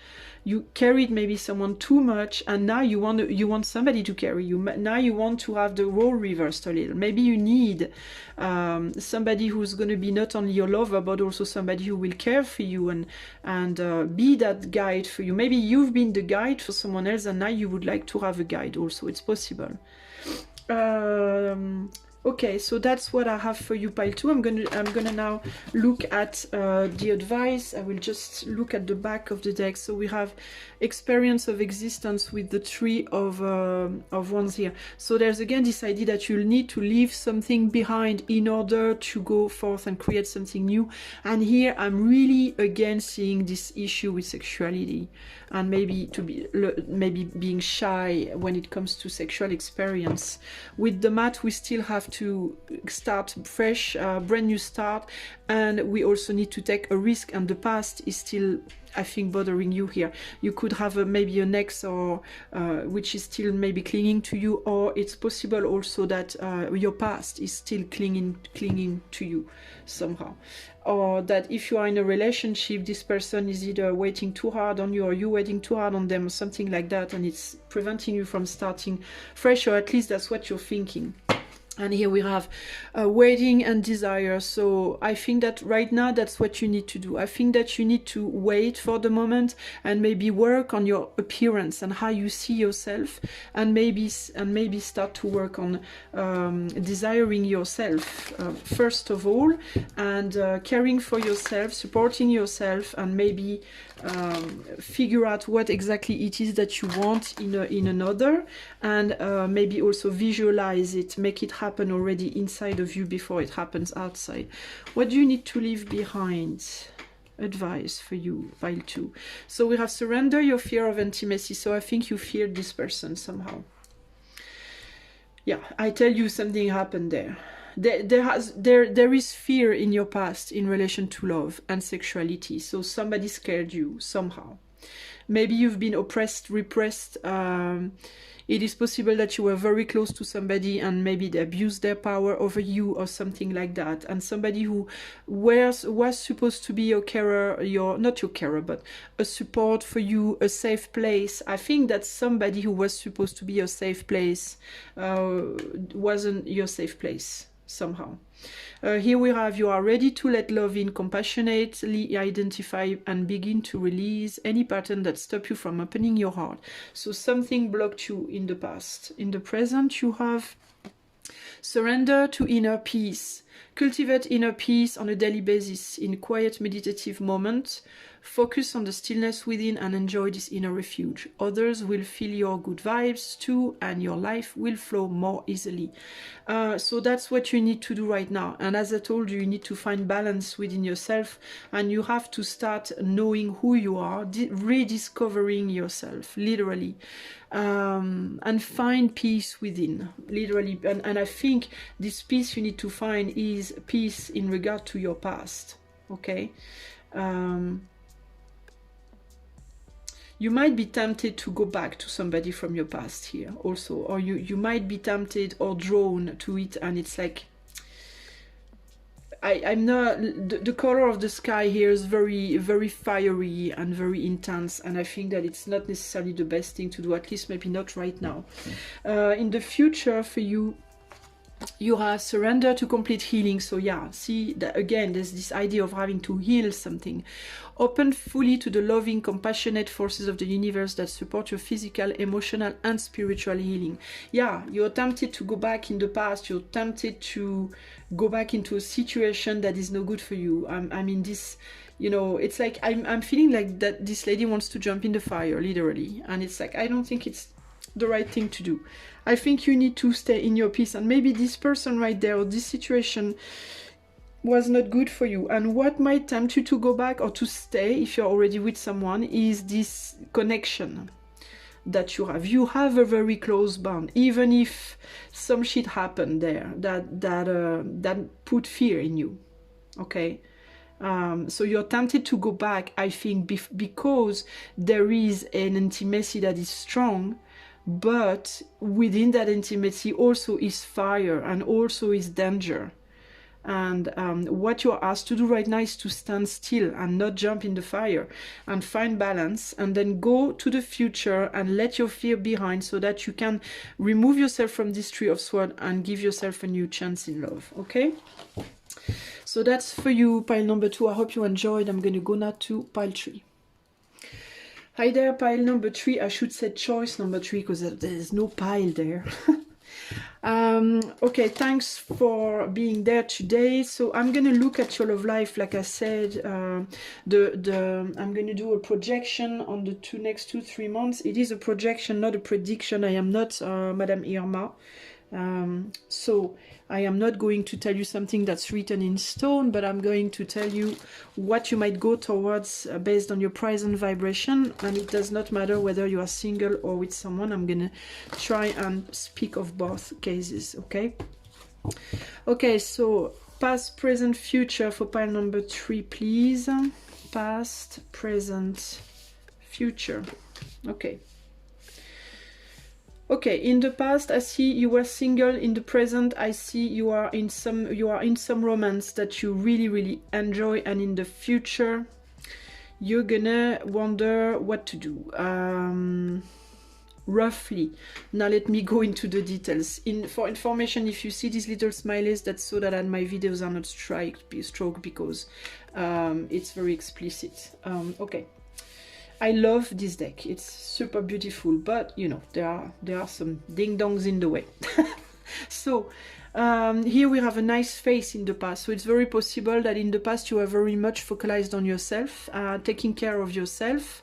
You carried maybe someone too much, and now you want somebody to carry you. Now you want to have the role reversed a little. Maybe you need somebody who's going to be not only your lover, but also somebody who will care for you and be that guide for you. Maybe you've been the guide for someone else, and now you would like to have a guide also. It's possible. Okay, so that's what I have for you, pile 2. I'm gonna now look at the advice. I will just look at the back of the deck. So we have experience of existence with the 3 of wands here. So there's again this idea that you'll need to leave something behind in order to go forth and create something new. And here I'm really again seeing this issue with sexuality, and maybe being shy when it comes to sexual experience. With the mat, we still have to start fresh, brand new start, and we also need to take a risk, and the past is still, I think, bothering you here. You could have maybe an ex or which is still maybe clinging to you, or it's possible also that your past is still clinging to you somehow. Or that if you are in a relationship, this person is either waiting too hard on you, or you waiting too hard on them, or something like that, and it's preventing you from starting fresh, or at least that's what you're thinking. And here we have waiting and desire. So I think that right now that's what you need to do. I think that you need to wait for the moment and maybe work on your appearance and how you see yourself, and maybe start to work on desiring yourself first of all, and caring for yourself, supporting yourself, and maybe figure out what exactly it is that you want in another, and maybe also visualize it, make it happen already inside of you before it happens outside. What do you need to leave behind? Advice for you, pile 2. So we have surrender your fear of intimacy. So I think you feared this person somehow. Yeah, I tell you, something happened there. There is fear in your past in relation to love and sexuality. So somebody scared you somehow. Maybe you've been oppressed, repressed It is possible that you were very close to somebody and maybe they abused their power over you or something like that. And somebody who was supposed to be your carer, not your carer, but a support for you, a safe place. I think that somebody who was supposed to be your safe place wasn't your safe place somehow. Here we have, you are ready to let love in, compassionately identify and begin to release any pattern that stops you from opening your heart. So something blocked you in the past. In the present, you have surrender to inner peace. Cultivate inner peace on a daily basis in quiet meditative moments. Focus on the stillness within and enjoy this inner refuge. Others will feel your good vibes too, and your life will flow more easily. So that's what you need to do right now. And as I told you, you need to find balance within yourself, and you have to start knowing who you are, rediscovering yourself, literally. And find peace within, literally. And I think this peace you need to find is peace in regard to your past, okay? You might be tempted to go back to somebody from your past here also, or you might be tempted or drawn to it, and it's like, I'm not, the color of the sky here is very, very fiery and very intense, and I think that it's not necessarily the best thing to do, at least maybe not right now. In the future for you, you have surrender to complete healing. So yeah, see that again, there's this idea of having to heal something. Open fully to the loving, compassionate forces of the universe that support your physical, emotional, and spiritual healing. Yeah, you're tempted to go back in the past. You're tempted to go back into a situation that is no good for you. I mean, this, you know, it's like I'm feeling like that this lady wants to jump in the fire, literally. And it's like, I don't think it's the right thing to do. I think you need to stay in your peace, and maybe this person right there or this situation was not good for you. And what might tempt you to go back or to stay if you're already with someone is this connection that you have. You have a very close bond, even if some shit happened there that put fear in you, okay? So you're tempted to go back, I think, because there is an intimacy that is strong, but within that intimacy also is fire and also is danger. And what you're asked to do right now is to stand still and not jump in the fire, and find balance, and then go to the future and let your fear behind, so that you can remove yourself from this Tree of Swords and give yourself a new chance in love, okay? So that's for you, pile number 2. I hope you enjoyed. I'm going to go now to pile 3. Hi there, pile number 3. I should say choice number 3 because there's no pile there. Okay, thanks for being there today. So I'm going to look at your love life, like I said. I'm going to do a projection on the next 2-3 months. It is a projection, not a prediction. I am not Madame Irma. So I am not going to tell you something that's written in stone, but I'm going to tell you what you might go towards based on your present vibration. And it does not matter whether you are single or with someone. I'm gonna try and speak of both cases, okay? Okay, so past, present, future for pile number 3, please. Past, present, future. Okay. Okay, in the past I see you were single. In the present I see you are in some romance that you really enjoy, and in the future you're gonna wonder what to do. Roughly. Now let me go into the details. For information, if you see these little smileys, that's so that my videos are not stroked because it's very explicit. Okay. I love this deck. It's super beautiful, but you know, there are some ding-dongs in the way. So here we have a nice face in the past. So it's very possible that in the past you are very much focused on yourself, taking care of yourself.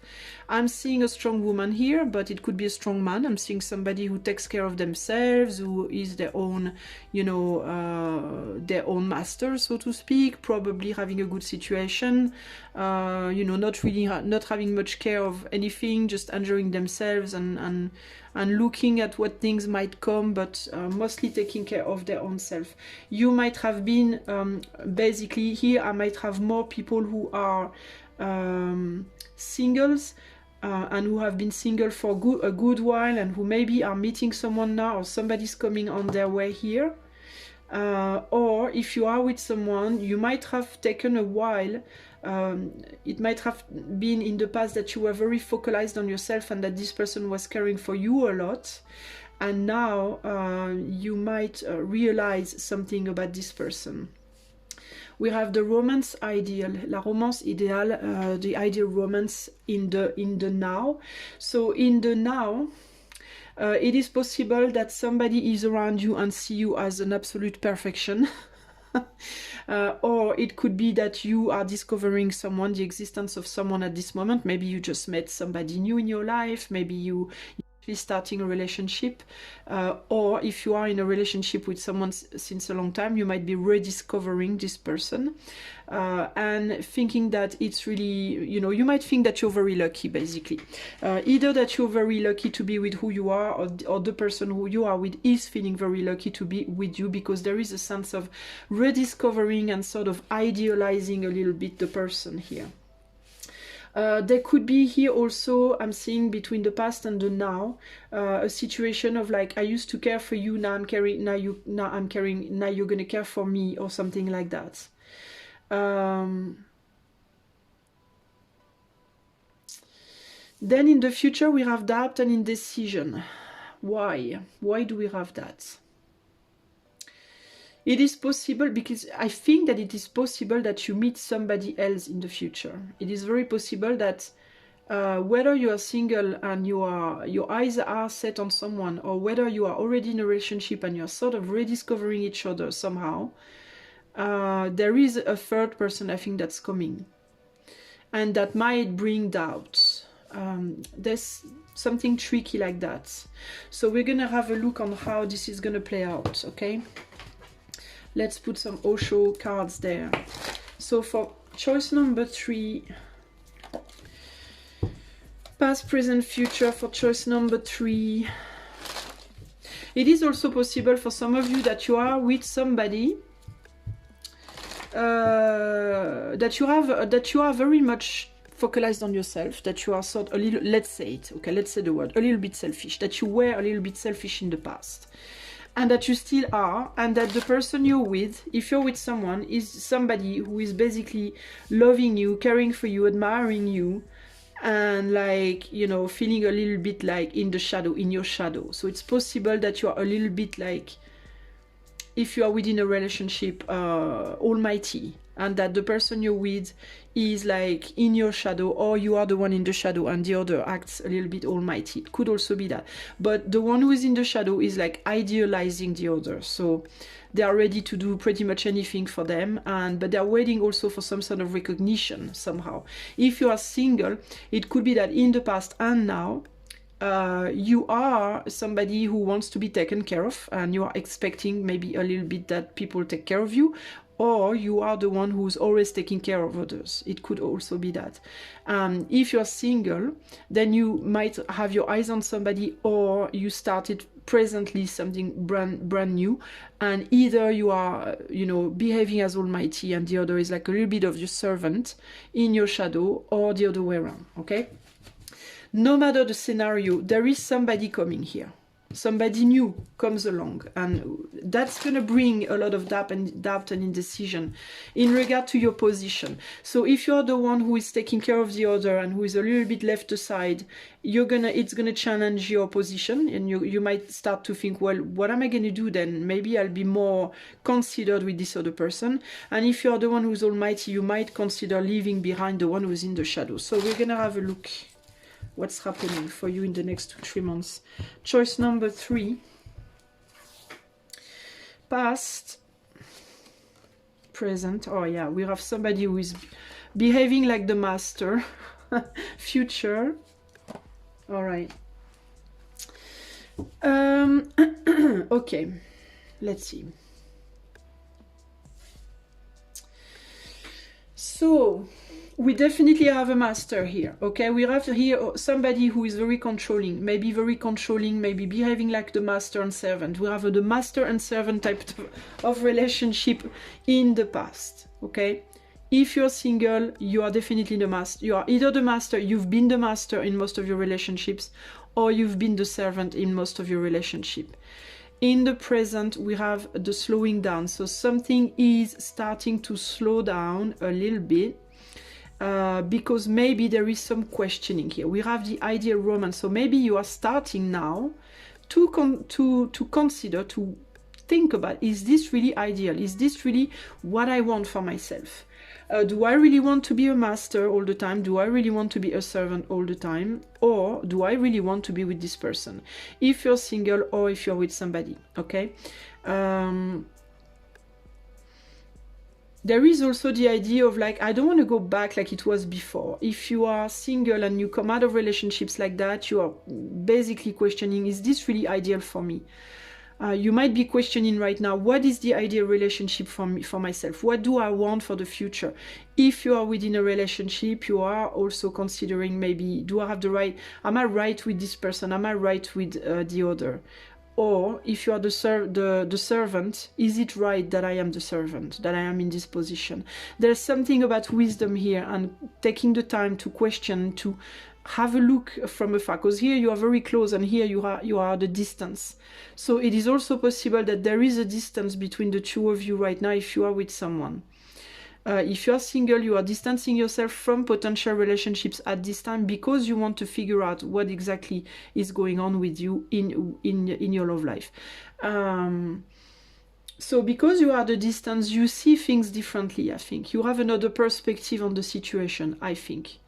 I'm seeing a strong woman here, but it could be a strong man. I'm seeing somebody who takes care of themselves, who is their own, you know, their own master, so to speak, probably having a good situation, you know, not having much care of anything, just enjoying themselves and looking at what things might come, but mostly taking care of their own self. You might have been, basically here I might have more people who are singles, and who have been single for a good while, and who maybe are meeting someone now, or somebody's coming on their way here. Or if you are with someone, you might have taken a while. It might have been in the past that you were very focalized on yourself and that this person was caring for you a lot. And now you might realize something about this person. We have the romance ideal, la romance idéale, the ideal romance in the now. So in the now, it is possible that somebody is around you and see you as an absolute perfection. Or it could be that you are discovering someone, the existence of someone at this moment. Maybe you just met somebody new in your life. Maybe you starting a relationship, or if you are in a relationship with someone since a long time, you might be rediscovering this person and thinking that it's really, you know, you might think that you're very lucky, basically. Either that you're very lucky to be with who you are, or the person who you are with is feeling very lucky to be with you, because there is a sense of rediscovering and sort of idealizing a little bit the person here. There could be here also, I'm seeing between the past and the now, a situation of like, I used to care for you, now I'm caring, now you're gonna care for me, or something like that. Then in the future we have doubt and indecision. Why? Why do we have that? It is possible, because I think that it is possible that you meet somebody else in the future. It is very possible that whether you are single and your eyes are set on someone, or whether you are already in a relationship and you're sort of rediscovering each other somehow, there is a third person, I think, that's coming. And that might bring doubts. There's something tricky like that. So we're going to have a look on how this is going to play out, okay? Let's put some Osho cards there. So for choice number 3, past, present, future, for choice number 3, it is also possible for some of you that you are with somebody that you are very much focalized on yourself, that you are sort of a little, let's say it, okay, let's say the word, a little bit selfish, that you were a little bit selfish in the past. And that you still are, and that the person you're with, if you're with someone, is somebody who is basically loving you, caring for you, admiring you, and like, you know, feeling a little bit like in the shadow, in your shadow. So it's possible that you are a little bit like, if you are within a relationship, almighty, and that the person you're with is like in your shadow, or you are the one in the shadow and the other acts a little bit almighty. It could also be that. But the one who is in the shadow is like idealizing the other. So they are ready to do pretty much anything for them, but they're waiting also for some sort of recognition somehow. If you are single, it could be that in the past and now, you are somebody who wants to be taken care of, and you are expecting maybe a little bit that people take care of you, or you are the one who's always taking care of others. It could also be that. If you're single, then you might have your eyes on somebody, or you started presently something brand new, and either you are, you know, behaving as almighty, and the other is like a little bit of your servant in your shadow, or the other way around, okay? No matter the scenario, there is somebody coming here. Somebody new comes along, and that's going to bring a lot of doubt and indecision in regard to your position. So if you're the one who is taking care of the other and who is a little bit left aside, it's gonna challenge your position, and you might start to think, well, what am I going to do then? Maybe I'll be more considered with this other person. And if you're the one who's almighty, you might consider leaving behind the one who's in the shadow. So we're going to have a look what's happening for you in the next 2-3 months. Choice number 3, past, present. Oh yeah, we have somebody who is behaving like the master. Future. All right. Okay, let's see. So we definitely have a master here, okay? We have here somebody who is very controlling, maybe behaving like the master and servant. We have the master and servant type of relationship in the past, okay? If you're single, you are definitely the master. You are either the master, you've been the master in most of your relationships, or you've been the servant in most of your relationship. In the present, we have the slowing down. So something is starting to slow down a little bit. Because maybe there is some questioning here. We have the ideal romance, so maybe you are starting now to consider, to think about, is this really ideal? Is this really what I want for myself? Do I really want to be a master all the time? Do I really want to be a servant all the time? Or do I really want to be with this person? If you're single or if you're with somebody, okay? There is also the idea of like, I don't want to go back like it was before. If you are single and you come out of relationships like that, you are basically questioning, is this really ideal for me? You might be questioning right now, what is the ideal relationship for me, for myself? What do I want for the future? If you are within a relationship, you are also considering maybe, do I have the right, am I right with this person? Am I right with the other? Or if you are the servant, is it right that I am the servant, that I am in this position? There's something about wisdom here and taking the time to question, to have a look from afar, because here you are very close and here you are the distance. So it is also possible that there is a distance between the two of you right now if you are with someone. If you are single, you are distancing yourself from potential relationships at this time because you want to figure out what exactly is going on with you in your love life. So because you are at a distance, you see things differently, I think. You have another perspective on the situation, I think.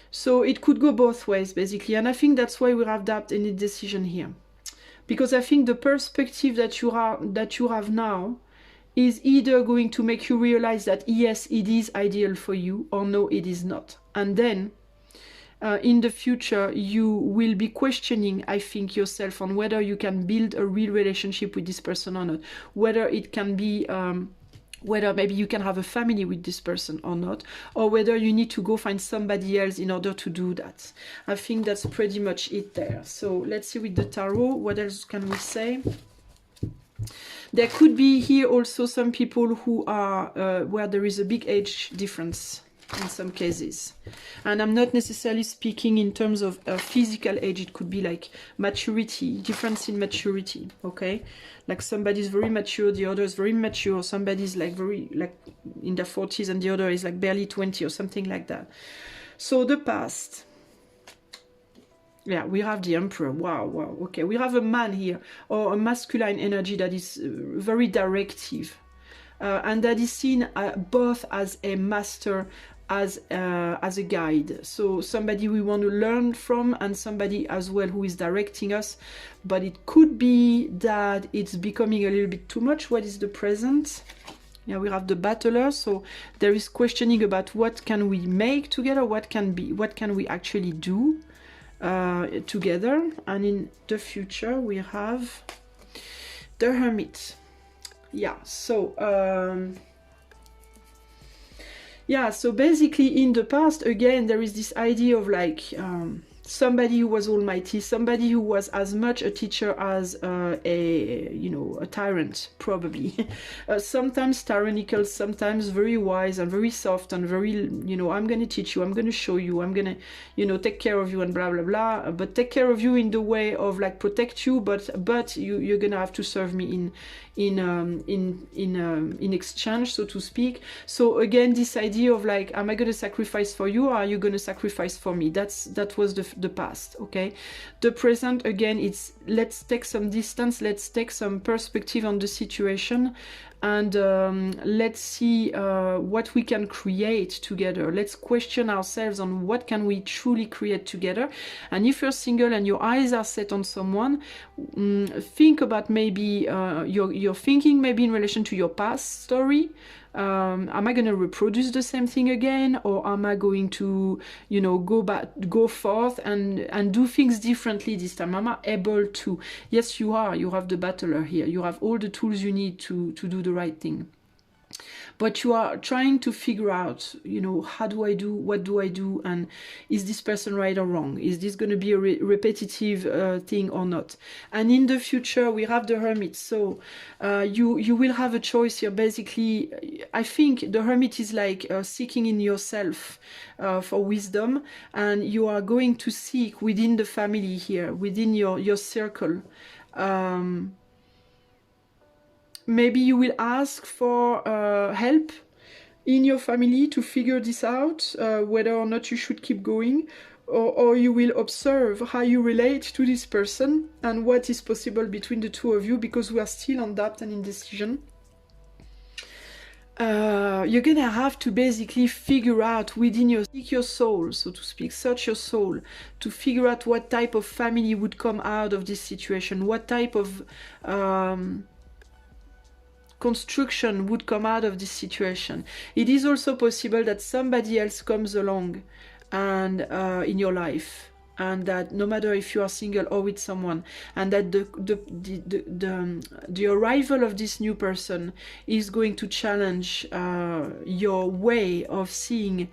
So it could go both ways, basically. And I think that's why we have doubt in the decision here. Because I think the perspective that you have now is either going to make you realize that yes, it is ideal for you, or no, it is not. And then in the future, you will be questioning, I think, yourself on whether you can build a real relationship with this person or not. Whether it can be... whether maybe you can have a family with this person or not, or whether you need to go find somebody else in order to do that. I think that's pretty much it there. So let's see with the tarot, what else can we say? There could be here also some people who are, where there is a big age difference in some cases. And I'm not necessarily speaking in terms of physical age, it could be like maturity, difference in maturity, okay? Like somebody's very mature, the other is very mature, somebody's like very, like in their 40s and the other is like barely 20 or something like that. So the past. Yeah, we have the Emperor. Wow, wow, okay. We have a man here, or a masculine energy that is very directive. And that is seen both as a master, as a guide. So somebody we want to learn from and somebody as well who is directing us. But it could be that it's becoming a little bit too much. What is the present? Yeah, we have the battler. So there is questioning about what can we make together, what can we actually do together. And in the future we have the Hermit. Yeah, so yeah, so basically in the past, again, there is this idea of like somebody who was almighty, somebody who was as much a teacher as a tyrant, probably. Sometimes tyrannical, sometimes very wise and very soft and very, I'm going to teach you, I'm going to show you, I'm going to, take care of you and blah, blah, blah. But take care of you in the way of like protect you, but you're going to have to serve me in exchange, so to speak. So again, this idea of like, am I going to sacrifice for you, or are you going to sacrifice for me? That was the past, okay? The present, again, it's let's take some distance, let's take some perspective on the situation, and let's see what we can create together. Let's question ourselves on what can we truly create together. And if you're single and your eyes are set on someone, think about maybe you're thinking maybe in relation to your past story. Am I going to reproduce the same thing again, or am I going to, go forth and do things differently this time? Am I able to? Yes, you are. You have the battler here. You have all the tools you need to do the right thing. But you are trying to figure out, you know, how do I do, what do I do, and is this person right or wrong? Is this going to be a repetitive thing or not? And in the future, we have the Hermit. So you will have a choice here. Basically, I think the Hermit is like seeking in yourself for wisdom, and you are going to seek within the family here, within your circle. Maybe you will ask for help in your family to figure this out, whether or not you should keep going, or you will observe how you relate to this person and what is possible between the two of you, because we are still on doubt and indecision. You're gonna have to basically figure out within seek your soul, so to speak, search your soul to figure out what type of family would come out of this situation, what type of construction would come out of this situation. It is also possible that somebody else comes along and in your life, and that no matter if you are single or with someone, and that the arrival of this new person is going to challenge your way of seeing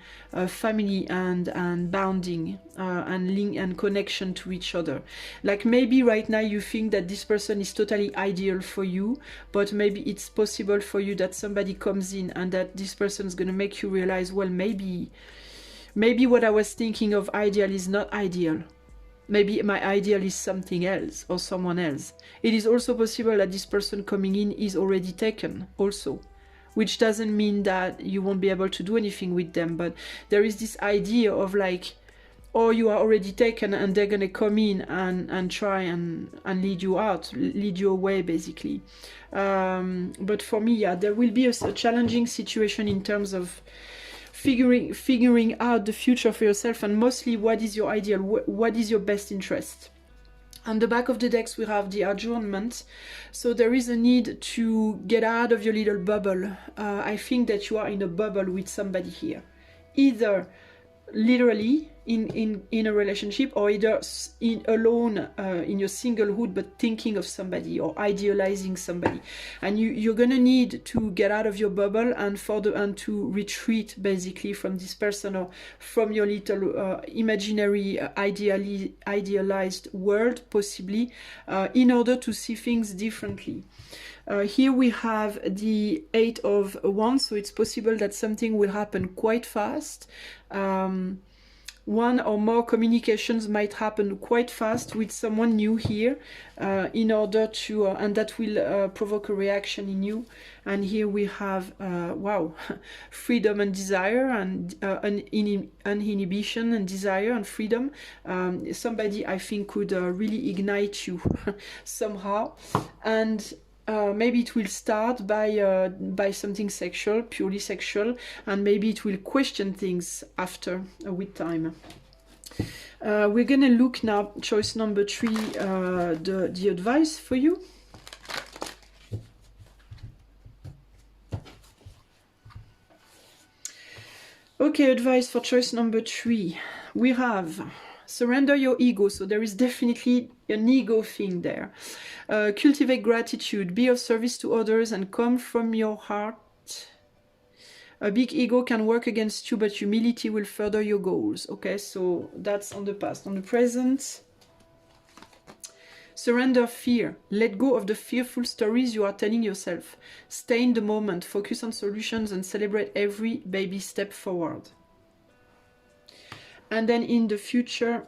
family and bonding and link and connection to each other. Like maybe right now you think that this person is totally ideal for you, but maybe it's possible for you that somebody comes in and that this person is going to make you realize, well, maybe what I was thinking of ideal is not ideal. Maybe my ideal is something else or someone else. It is also possible that this person coming in is already taken also, which doesn't mean that you won't be able to do anything with them, but there is this idea of like, or you are already taken and they're gonna come in and try and lead you out, lead you away basically. But for me, yeah, there will be a challenging situation in terms of figuring out the future for yourself, and mostly what is your ideal, what is your best interest. On the back of the decks we have the adjournment, so there is a need to get out of your little bubble. I think that you are in a bubble with somebody here, either literally in a relationship, or either alone in your singlehood, but thinking of somebody or idealizing somebody, and you're gonna need to get out of your bubble and to retreat basically from this person or from your little imaginary idealized world possibly, in order to see things differently. Here we have the 8 of Wands, so it's possible that something will happen quite fast. One or more communications might happen quite fast with someone new here, in order to, and that will provoke a reaction in you. And here we have, wow, freedom and desire, and uninhibition and desire and freedom. Somebody, I think, could really ignite you somehow. And maybe it will start by something sexual, purely sexual, and maybe it will question things after, with time. We're gonna look now, choice number 3, the advice for you. Okay, advice for choice number 3. We have surrender your ego, so there is definitely an ego thing there. Cultivate gratitude, be of service to others, and come from your heart. A big ego can work against you, but humility will further your goals. Okay, so that's on the past. On the present, surrender fear. Let go of the fearful stories you are telling yourself. Stay in the moment, focus on solutions, and celebrate every baby step forward. And then in the future,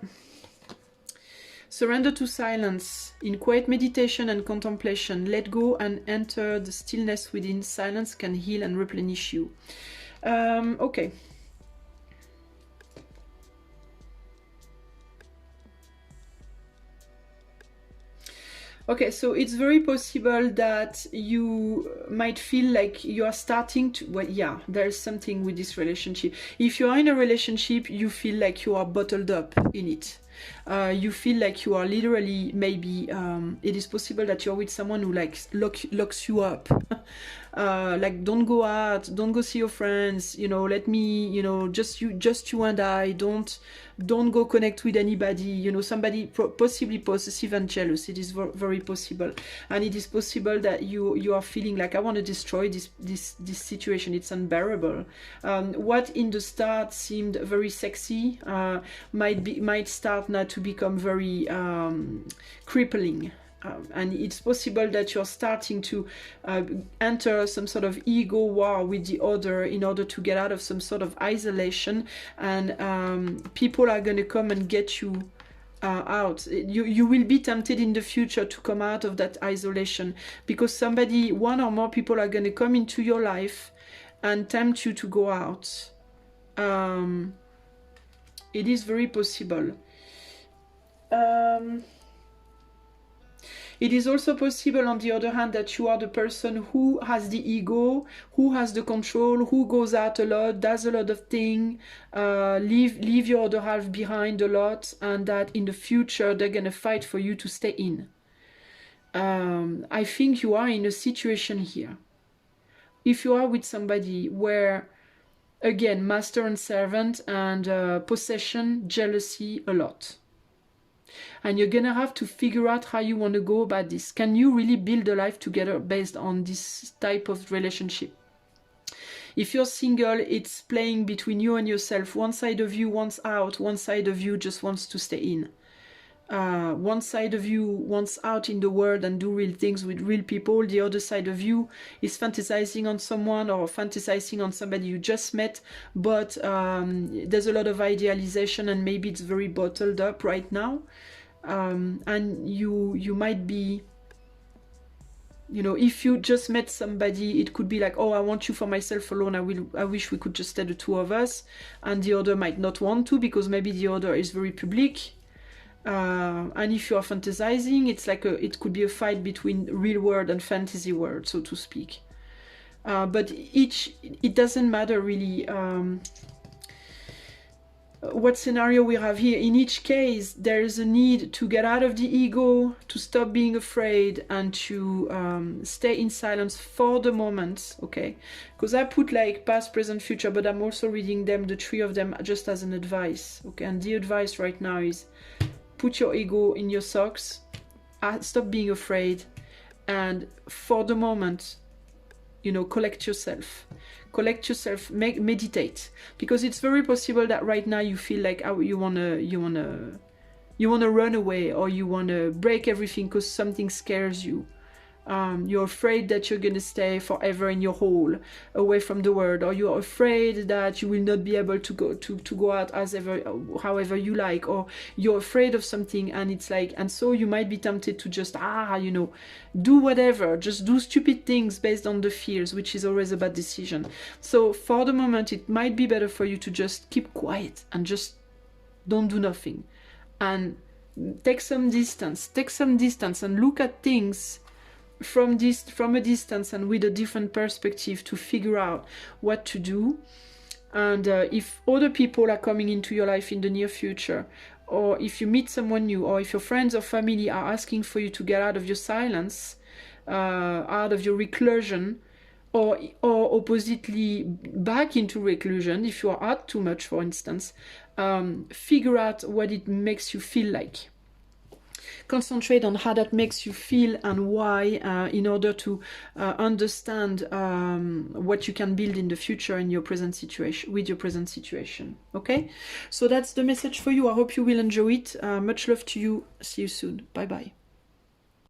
surrender to silence. In quiet meditation and contemplation, let go and enter the stillness within. Silence can heal and replenish you. Okay. Okay, so it's very possible that you might feel like you are starting to, well, yeah, there's something with this relationship. If you are in a relationship, you feel like you are bottled up in it. you feel like you are literally, maybe it is possible that you're with someone who like locks you up. Like, don't go out, don't go see your friends, you know, let me, you know, just you and I, don't go connect with anybody, you know, somebody possibly possessive and jealous. It is very possible. And it is possible that you are feeling like, I want to destroy this situation, it's unbearable. What in the start seemed very sexy might start now to become very crippling. And it's possible that you're starting to enter some sort of ego war with the other in order to get out of some sort of isolation, and people are going to come and get you out. You will be tempted in the future to come out of that isolation, because one or more people are going to come into your life and tempt you to go out. It is very possible. It is also possible, on the other hand, that you are the person who has the ego, who has the control, who goes out a lot, does a lot of things, leave your other half behind a lot, and that in the future they're going to fight for you to stay in. I think you are in a situation here. If you are with somebody where, again, master and servant and possession, jealousy, a lot. And you're gonna have to figure out how you want to go about this. Can you really build a life together based on this type of relationship? If you're single, it's playing between you and yourself. One side of you wants out, one side of you just wants to stay in. One side of you wants out in the world and do real things with real people. The other side of you is fantasizing on someone or fantasizing on somebody you just met, but there's a lot of idealization and maybe it's very bottled up right now. And you might be, you know, if you just met somebody, it could be like, oh, I want you for myself alone, I wish we could just stay the two of us, and the other might not want to because maybe the other is very public. And if you are fantasizing, it's like it could be a fight between real world and fantasy world, so to speak. But it doesn't matter really what scenario we have here. In each case, there is a need to get out of the ego, to stop being afraid, and to stay in silence for the moment, okay? Because I put like past, present, future, but I'm also reading them, the three of them, just as an advice, okay? And the advice right now is, put your ego in your socks, stop being afraid, and for the moment, you know, collect yourself, meditate, because it's very possible that right now you feel like you wanna run away, or you wanna break everything because something scares you. You're afraid that you're gonna stay forever in your hole, away from the world, or you're afraid that you will not be able to go out however you like, or you're afraid of something, and it's like, and so you might be tempted to just you know, do whatever, just do stupid things based on the fears, which is always a bad decision. So for the moment, it might be better for you to just keep quiet and just don't do nothing, and take some distance and look at things from a distance and with a different perspective to figure out what to do. And if other people are coming into your life in the near future, or if you meet someone new, or if your friends or family are asking for you to get out of your silence, out of your reclusion, or oppositely back into reclusion, if you are out too much, for instance, figure out what it makes you feel like. Concentrate on how that makes you feel and why, in order to understand what you can build in the future in your present situation, with your present situation. Okay, so that's the message for you. I hope you will enjoy it. Much love to you. See you soon. Bye bye.